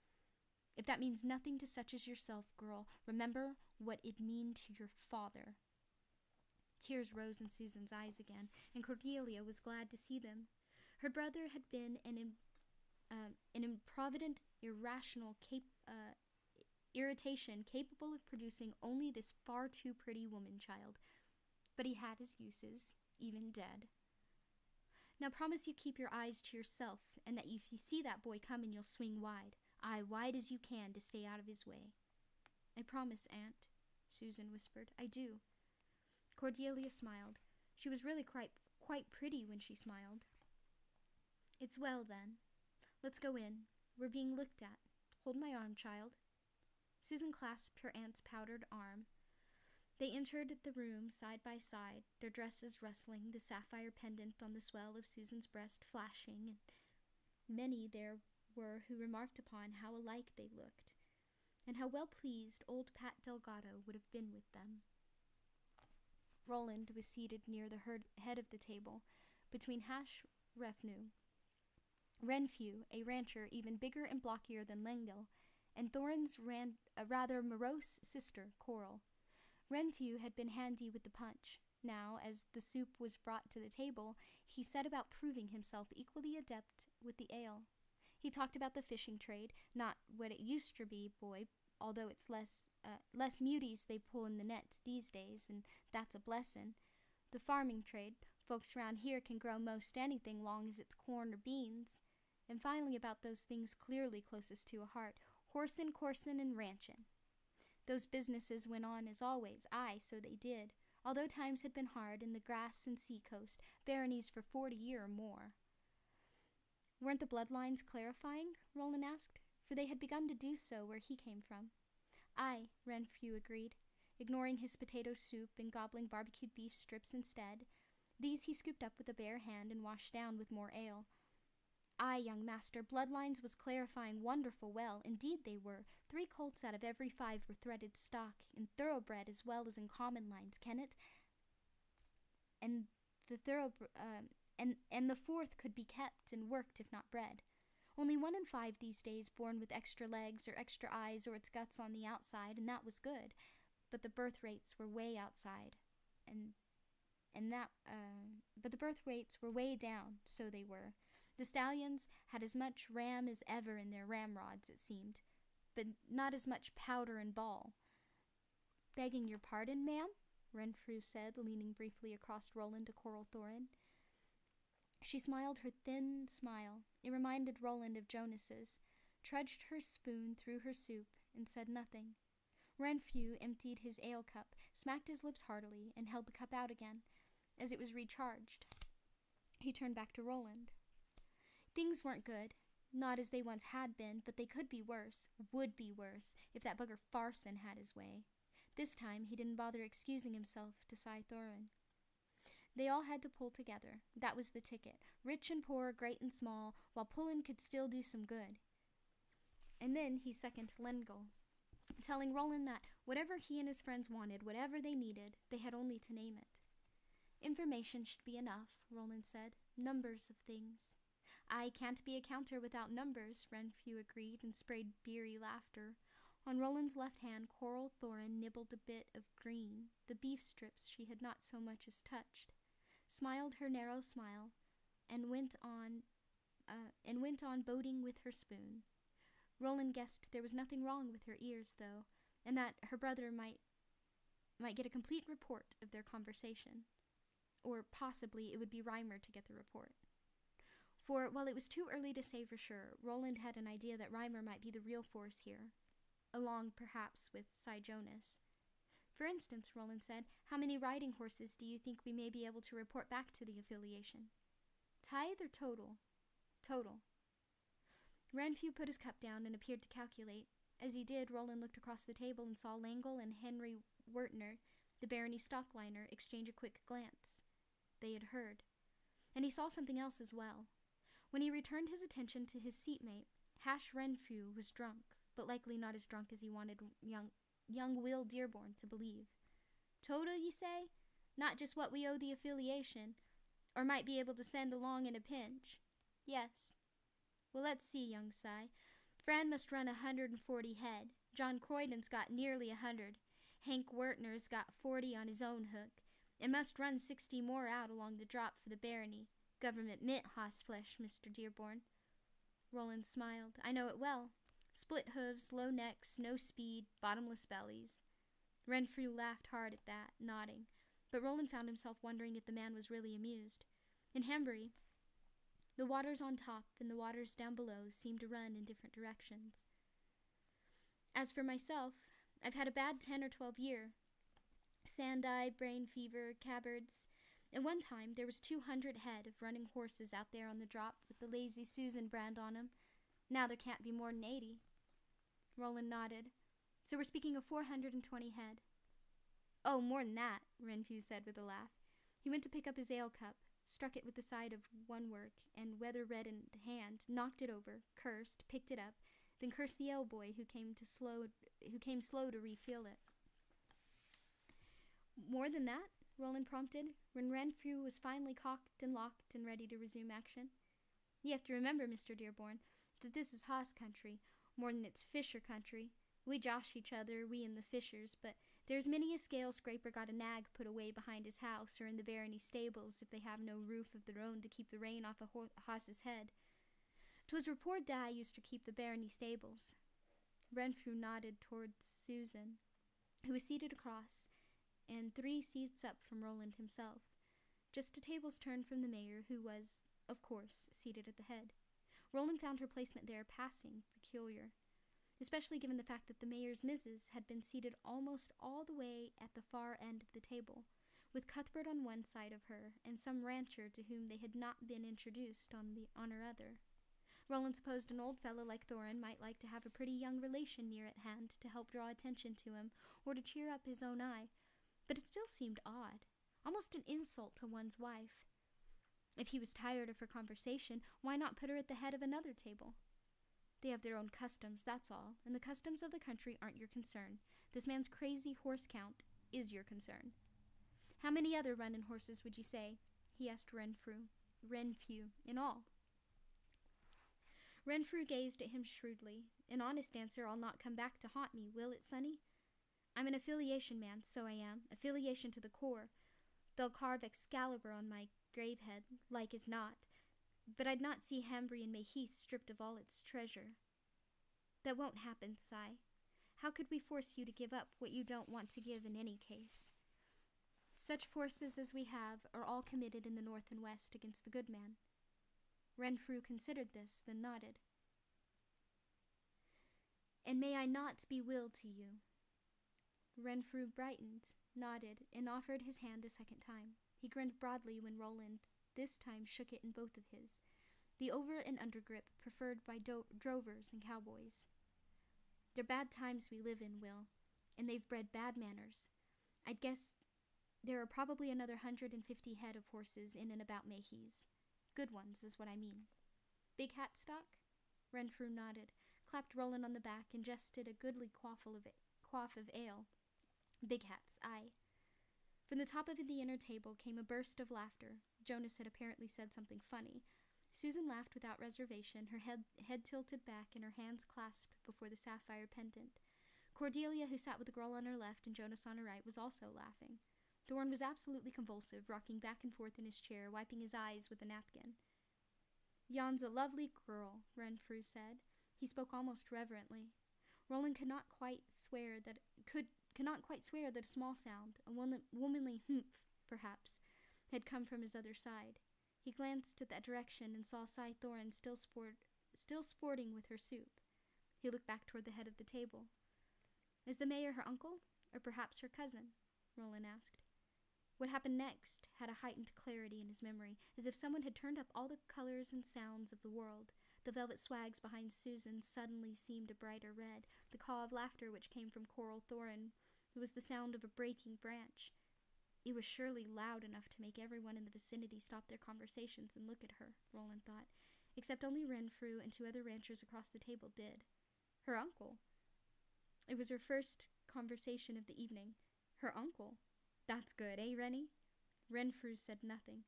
If that means nothing to such as yourself, girl, remember what it mean to your father." Tears rose in Susan's eyes again, and Cordelia was glad to see them. Her brother had been an improvident, irrational irritation capable of producing only this far too pretty woman-child. But he had his uses, even dead. "Now promise you keep your eyes to yourself, and that if you see that boy coming, you'll swing wide. Aye, wide as you can, to stay out of his way." "I promise, Aunt," Susan whispered. "I do." Cordelia smiled. She was really quite pretty when she smiled. "It's well, then. Let's go in. We're being looked at. Hold my arm, child." Susan clasped her aunt's powdered arm. They entered the room side by side, their dresses rustling, the sapphire pendant on the swell of Susan's breast flashing, and many there were who remarked upon how alike they looked, and how well pleased old Pat Delgado would have been with them. Roland was seated near the head of the table, between Hash Renfrew, a rancher even bigger and blockier than Lengyel, and Thorin's rather morose sister, Coral. Renfrew had been handy with the punch. Now, as the soup was brought to the table, he set about proving himself equally adept with the ale. He talked about the fishing trade, not what it used to be, boy, although it's less muties they pull in the nets these days, and that's a blessin'. The farming trade, folks round here can grow most anything long as it's corn or beans. And finally about those things clearly closest to a heart, horsin', coursin', and ranchin'. Those businesses went on as always, aye, so they did, although times had been hard in the grass and sea-coast, baronies for 40 year or more. Weren't the bloodlines clarifying? Roland asked, for they had begun to do so where he came from. Aye, Renfrew agreed, ignoring his potato soup and gobbling barbecued beef strips instead. These he scooped up with a bare hand and washed down with more ale. Aye, young master, bloodlines was clarifying wonderful well. Indeed they were. 3 colts out of every 5 were threaded stock, in thoroughbred as well as in common lines, Kennet. And the the 4th could be kept and worked if not bred. Only 1 in 5 these days born with extra legs or extra eyes or its guts on the outside, and that was good. But the birth rates were way outside, but the birth rates were way down, so they were. The stallions had as much ram as ever in their ramrods, it seemed, but not as much powder and ball. "Begging your pardon, ma'am?" Renfrew said, leaning briefly across Roland to Coral Thorin. She smiled her thin smile. It reminded Roland of Jonas's, trudged her spoon through her soup, and said nothing. Renfrew emptied his ale cup, smacked his lips heartily, and held the cup out again. As it was recharged, he turned back to Roland. Things weren't good, not as they once had been, but they could be worse, would be worse, if that bugger Farson had his way. This time he didn't bother excusing himself to Cy Thorin. They all had to pull together. That was the ticket. Rich and poor, great and small, while pulling could still do some good. And then he seconded Lengyel, telling Roland that whatever he and his friends wanted, whatever they needed, they had only to name it. Information should be enough, Roland said. Numbers of things. I can't be a counter without numbers, Renfrew agreed and sprayed beery laughter. On Roland's left hand, Coral Thorin nibbled a bit of green, the beef strips she had not so much as touched, smiled her narrow smile, and went on boating with her spoon. Roland guessed there was nothing wrong with her ears, though, and that her brother might get a complete report of their conversation. Or possibly it would be Reimer to get the report. For, while it was too early to say for sure, Roland had an idea that Reimer might be the real force here, along, perhaps, with Cy Jonas. For instance, Roland said, how many riding horses do you think we may be able to report back to the affiliation? Tithe or total? Total. Renfrew put his cup down and appeared to calculate. As he did, Roland looked across the table and saw Lengyel and Henry Wertner, the barony stockliner, exchange a quick glance. They had heard. And he saw something else as well. When he returned his attention to his seatmate, Hash Renfrew was drunk, but likely not as drunk as he wanted young Will Dearborn to believe. Total, ye say? Not just what we owe the affiliation, or might be able to send along in a pinch? Yes. Well, let's see, young Cy. Fran must run 140 head. John Croydon's got nearly 100. Hank Wertner's got 40 on his own hook. It must run 60 more out along the drop for the barony. Government mint hoss-flesh, Mr. Dearborn. Roland smiled. I know it well. Split hooves, low necks, no speed, bottomless bellies. Renfrew laughed hard at that, nodding, but Roland found himself wondering if the man was really amused. In Hambury, the waters on top and the waters down below seemed to run in different directions. As for myself, I've had a bad 10 or 12 year. Sand-eye, brain fever, cabards. At one time, there was 200 head of running horses out there on the drop with the Lazy Susan brand on 'em. Now there can't be more than 80. Roland nodded. So we're speaking of 420 head. Oh, more than that, Renfrew said with a laugh. He went to pick up his ale cup, struck it with the side of one work, and weather-reddened hand, knocked it over, cursed, picked it up, then cursed the ale boy who came slow to refill it. More than that? Roland prompted, when Renfrew was finally cocked and locked and ready to resume action. You have to remember, Mr. Dearborn, that this is hoss country, more than it's fisher country. We josh each other, we and the fishers, but there's many a scale scraper got a nag put away behind his house or in the barony stables if they have no roof of their own to keep the rain off a hoss's head. 'Twas where poor Di used to keep the barony stables. Renfrew nodded towards Susan, who was seated across, and 3 seats up from Roland himself, just a table's turn from the mayor, who was, of course, seated at the head. Roland found her placement there passing peculiar, especially given the fact that the mayor's missus had been seated almost all the way at the far end of the table, with Cuthbert on one side of her and some rancher to whom they had not been introduced on her other. Roland supposed an old fellow like Thorin might like to have a pretty young relation near at hand to help draw attention to him or to cheer up his own eye, but it still seemed odd, almost an insult to one's wife. If he was tired of her conversation, why not put her at the head of another table? They have their own customs, that's all, and the customs of the country aren't your concern. This man's crazy horse count is your concern. How many other running horses would you say? He asked Renfrew, in all. Renfrew gazed at him shrewdly. An honest answer I'll not come back to haunt me, will it, sonny? I'm an affiliation man, so I am. Affiliation to the core. They'll carve Excalibur on my grave head, like as not. But I'd not see Hambry and Mahis stripped of all its treasure. That won't happen, Si. How could we force you to give up what you don't want to give in any case? Such forces as we have are all committed in the north and west against the good man. Renfrew considered this, then nodded. And may I not be willed to you? Renfrew brightened, nodded, and offered his hand a second time. He grinned broadly when Roland this time shook it in both of his, the over and under grip preferred by drovers and cowboys. They're bad times we live in, Will, and they've bred bad manners. I'd guess there are probably another 150 head of horses in and about Mahis. Good ones is what I mean. Big hat stock? Renfrew nodded, clapped Roland on the back, and jested a goodly quaff of ale. Big hats, aye. From the top of the inner table came a burst of laughter. Jonas had apparently said something funny. Susan laughed without reservation, her head tilted back and her hands clasped before the sapphire pendant. Cordelia, who sat with the girl on her left and Jonas on her right, was also laughing. Thorne was absolutely convulsive, rocking back and forth in his chair, wiping his eyes with a napkin. Yon's a lovely girl, Renfrew said. He spoke almost reverently. Roland could not quite swear that a small sound, a womanly humph, perhaps, had come from his other side. He glanced at that direction and saw Cy Thorin still sporting with her soup. He looked back toward the head of the table. Is the mayor her uncle, or perhaps her cousin? Roland asked. What happened next had a heightened clarity in his memory, as if someone had turned up all the colors and sounds of the world. The velvet swags behind Susan suddenly seemed a brighter red. The caw of laughter which came from Coral Thorin was the sound of a breaking branch. It was surely loud enough to make everyone in the vicinity stop their conversations and look at her, Roland thought, except only Renfrew and 2 other ranchers across the table did. Her uncle. It was her first conversation of the evening. Her uncle. That's good, eh, Rennie? Renfrew said nothing,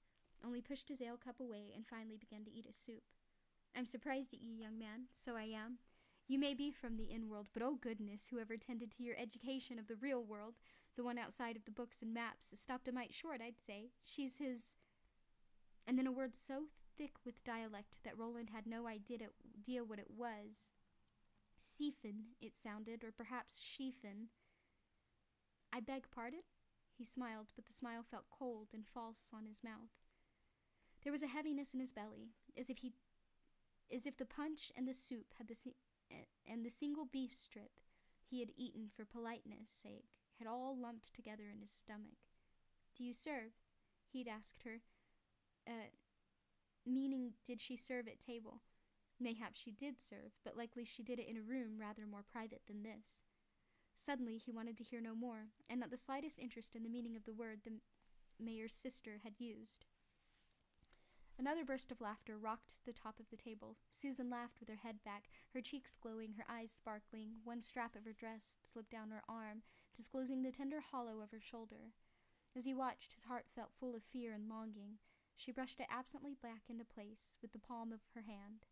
only pushed his ale cup away and finally began to eat his soup. I'm surprised at you, young man, so I am. You may be from the in-world, but oh goodness, whoever tended to your education of the real world, the one outside of the books and maps, stopped a mite short, I'd say. She's his... And then a word so thick with dialect that Roland had no idea what it was. Siefin, it sounded, or perhaps Sheefin. I beg pardon? He smiled, but the smile felt cold and false on his mouth. There was a heaviness in his belly, as if the punch and the soup had the single beef strip he had eaten for politeness' sake had all lumped together in his stomach. "Do you serve?" he'd asked her. Meaning, did she serve at table? Mayhap she did serve, but likely she did it in a room rather more private than this. Suddenly he wanted to hear no more, and not the slightest interest in the meaning of the word the mayor's sister had used. Another burst of laughter rocked the top of the table. Susan laughed with her head back, her cheeks glowing, her eyes sparkling. One strap of her dress slipped down her arm, disclosing the tender hollow of her shoulder. As he watched, his heart felt full of fear and longing. She brushed it absently back into place with the palm of her hand.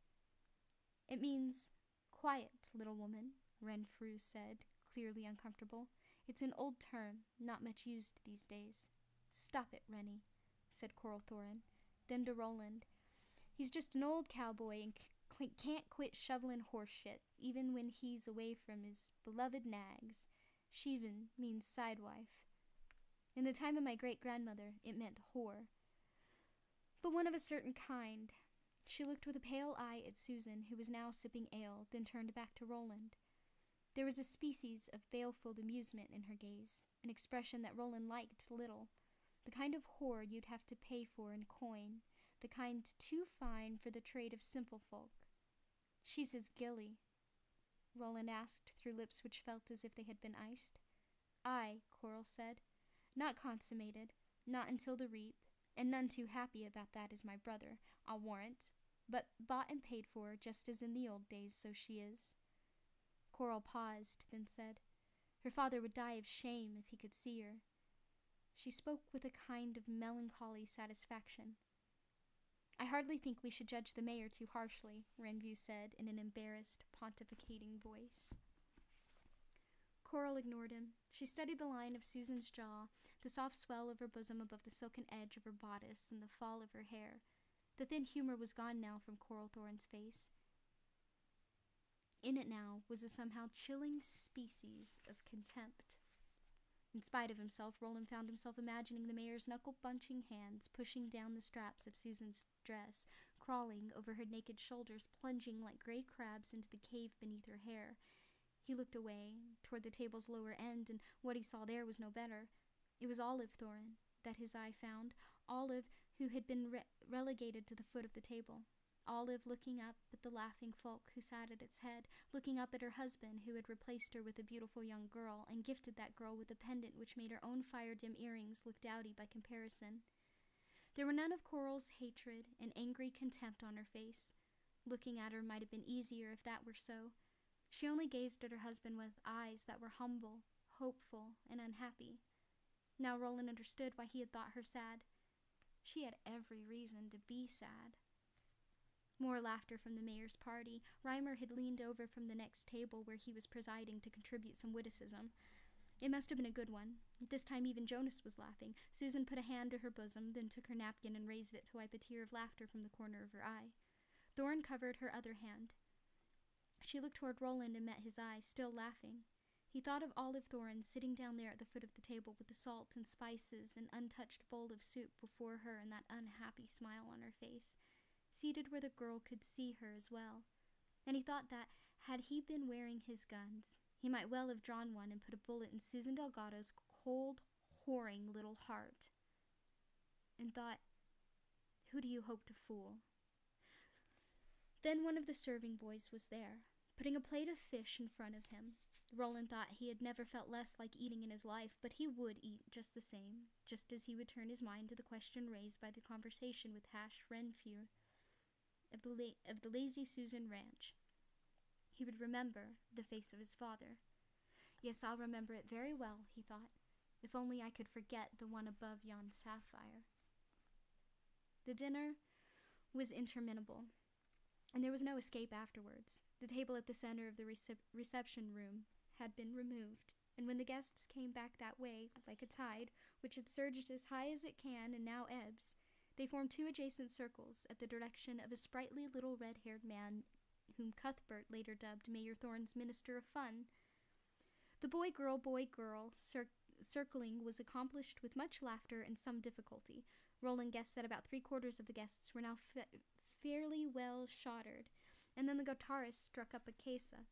"It means quiet, little woman," Renfrew said, clearly uncomfortable. "It's an old term, not much used these days." "Stop it, Rennie," said Coral Thorin. Then to Roland, "He's just an old cowboy and can't quit shoveling horse shit, even when he's away from his beloved nags. Sheevan means sidewife. In the time of my great-grandmother, it meant whore. But one of a certain kind." She looked with a pale eye at Susan, who was now sipping ale, then turned back to Roland. There was a species of baleful amusement in her gaze, an expression that Roland liked little. The kind of whore you'd have to pay for in coin, the kind too fine for the trade of simple folk. "She's his gilly?" Roland asked, through lips which felt as if they had been iced. "Aye," Coral said. "Not consummated, not until the reap, and none too happy about that is my brother, I'll warrant. But bought and paid for, just as in the old days, so she is." Coral paused, then said, "Her father would die of shame if he could see her." She spoke with a kind of melancholy satisfaction. "I hardly think we should judge the mayor too harshly," Renview said in an embarrassed, pontificating voice. Coral ignored him. She studied the line of Susan's jaw, the soft swell of her bosom above the silken edge of her bodice, and the fall of her hair. The thin humor was gone now from Coral Thorin's face. In it now was a somehow chilling species of contempt. In spite of himself, Roland found himself imagining the mayor's knuckle-bunching hands pushing down the straps of Susan's dress, crawling over her naked shoulders, plunging like gray crabs into the cave beneath her hair. He looked away, toward the table's lower end, and what he saw there was no better. It was Olive Thorin that his eye found, Olive who had been relegated to the foot of the table. Olive looking up at the laughing folk who sat at its head, looking up at her husband who had replaced her with a beautiful young girl and gifted that girl with a pendant which made her own fire-dim earrings look dowdy by comparison. There were none of Coral's hatred and angry contempt on her face. Looking at her might have been easier if that were so. She only gazed at her husband with eyes that were humble, hopeful, and unhappy. Now Roland understood why he had thought her sad. She had every reason to be sad. More laughter from the mayor's party. Reimer had leaned over from the next table where he was presiding to contribute some witticism. It must have been a good one. At this time even Jonas was laughing. Susan put a hand to her bosom, then took her napkin and raised it to wipe a tear of laughter from the corner of her eye. Thorin covered her other hand. She looked toward Roland and met his eye, still laughing. He thought of Olive Thorin sitting down there at the foot of the table with the salt and spices and untouched bowl of soup before her and that unhappy smile on her face, seated where the girl could see her as well. And he thought that, had he been wearing his guns, he might well have drawn one and put a bullet in Susan Delgado's cold, whoring little heart. And thought, who do you hope to fool? Then one of the serving boys was there, putting a plate of fish in front of him. Roland thought he had never felt less like eating in his life, but he would eat just the same, just as he would turn his mind to the question raised by the conversation with Hash Renfrew of the Lazy Susan Ranch. He would remember the face of his father. Yes, I'll remember it very well, he thought, if only I could forget the one above yon sapphire. The dinner was interminable, and there was no escape afterwards. The table at the center of the reception room had been removed, and when the guests came back that way, like a tide, which had surged as high as it can and now ebbs, they formed two adjacent circles at the direction of a sprightly little red-haired man whom Cuthbert later dubbed Mayor Thorin's Minister of Fun. The boy-girl circling was accomplished with much laughter and some difficulty. Roland guessed that about 3/4 of the guests were now fairly well shottered, and then the guitarist struck up a caissa.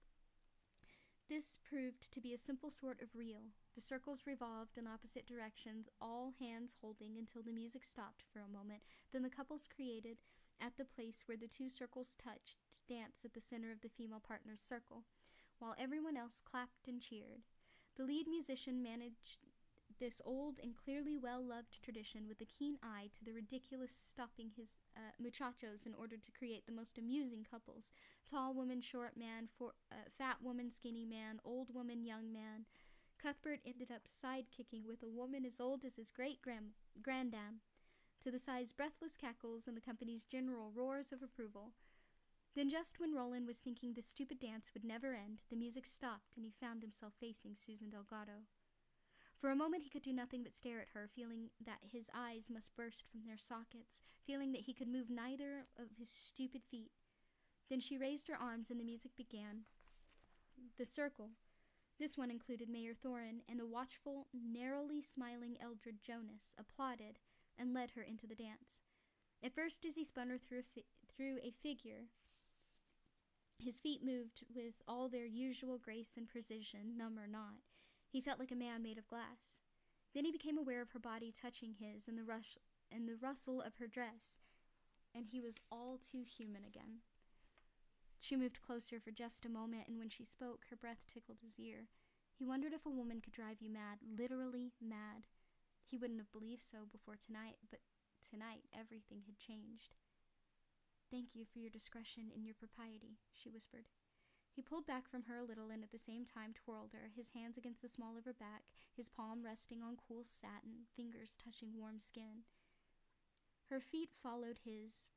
This proved to be a simple sort of reel. The circles revolved in opposite directions, all hands holding until the music stopped for a moment. Then the couples created, at the place where the two circles touched, danced at the center of the female partner's circle, while everyone else clapped and cheered. The lead musician managed this old and clearly well-loved tradition with a keen eye to the ridiculous, stopping his muchachos in order to create the most amusing couples. Tall woman, short man, fat woman, skinny man, old woman, young man. Cuthbert ended up side-kicking with a woman as old as his great-granddam, to the side's breathless cackles and the company's general roars of approval. Then just when Roland was thinking the stupid dance would never end, the music stopped and he found himself facing Susan Delgado. For a moment he could do nothing but stare at her, feeling that his eyes must burst from their sockets, feeling that he could move neither of his stupid feet. Then she raised her arms and the music began. The circle. This one included Mayor Thorin, and the watchful, narrowly smiling Eldred Jonas applauded and led her into the dance. At first, as he spun her through a figure, his feet moved with all their usual grace and precision, numb or not. He felt like a man made of glass. Then he became aware of her body touching his and the rustle of her dress, and he was all too human again. She moved closer for just a moment, and when she spoke, her breath tickled his ear. He wondered if a woman could drive you mad, literally mad. He wouldn't have believed so before tonight, but tonight everything had changed. "Thank you for your discretion and your propriety," she whispered. He pulled back from her a little and at the same time twirled her, his hands against the small of her back, his palm resting on cool satin, fingers touching warm skin. Her feet followed his,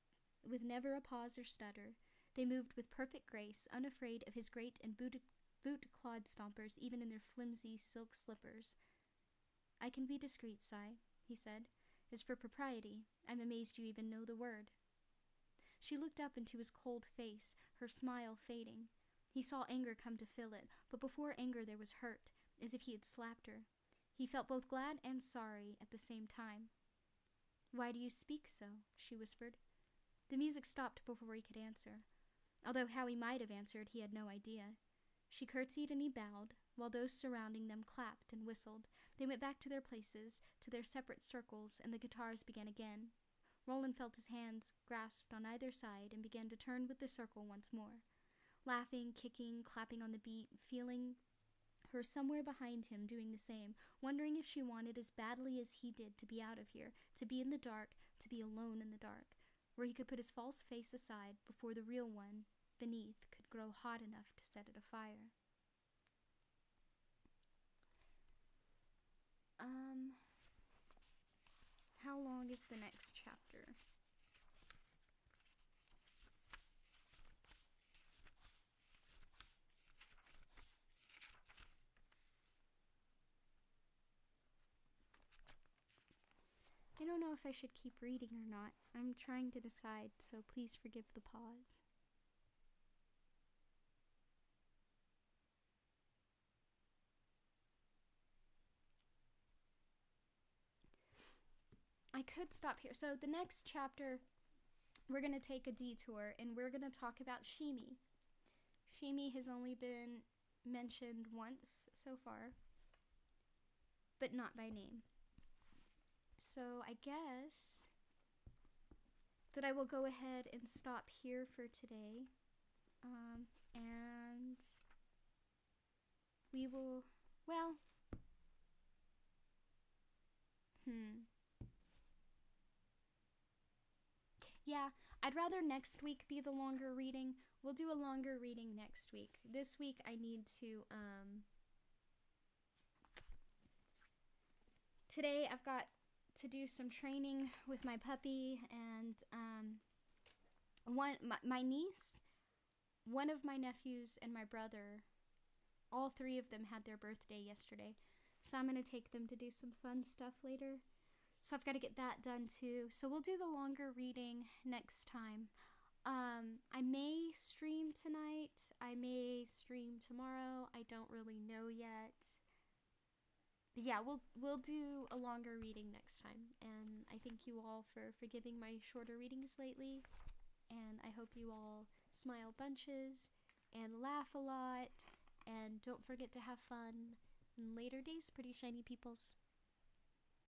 with never a pause or stutter. They moved with perfect grace, unafraid of his great and boot-clawed stompers, even in their flimsy silk slippers. "I can be discreet, Si," he said. "As for propriety, I'm amazed you even know the word." She looked up into his cold face, her smile fading. He saw anger come to fill it, but before anger there was hurt, as if he had slapped her. He felt both glad and sorry at the same time. "Why do you speak so?" she whispered. The music stopped before he could answer. Although how he might have answered, he had no idea. She curtsied and he bowed, while those surrounding them clapped and whistled. They went back to their places, to their separate circles, and the guitars began again. Roland felt his hands grasped on either side and began to turn with the circle once more. Laughing, kicking, clapping on the beat, feeling her somewhere behind him doing the same, wondering if she wanted as badly as he did to be out of here, to be in the dark, to be alone in the dark, where he could put his false face aside before the real one beneath could grow hot enough to set it afire. How long is the next chapter? I don't know if I should keep reading or not. I'm trying to decide, so please forgive the pause. I could stop here. So the next chapter, we're going to take a detour, and we're going to talk about Shimi. Shimi has only been mentioned once so far, but not by name. So I guess that I will go ahead and stop here for today. And we will, well, yeah, I'd rather next week be the longer reading. We'll do a longer reading next week. This week I need to, today I've got to do some training with my puppy, and my niece, one of my nephews, and my brother, all three of them had their birthday yesterday, so I'm going to take them to do some fun stuff later. So I've got to get that done too. So we'll do the longer reading next time. I may stream tonight. I may stream tomorrow. I don't really know yet. But yeah, we'll do a longer reading next time. And I thank you all for forgiving my shorter readings lately. And I hope you all smile bunches and laugh a lot and don't forget to have fun in later days, pretty shiny peoples.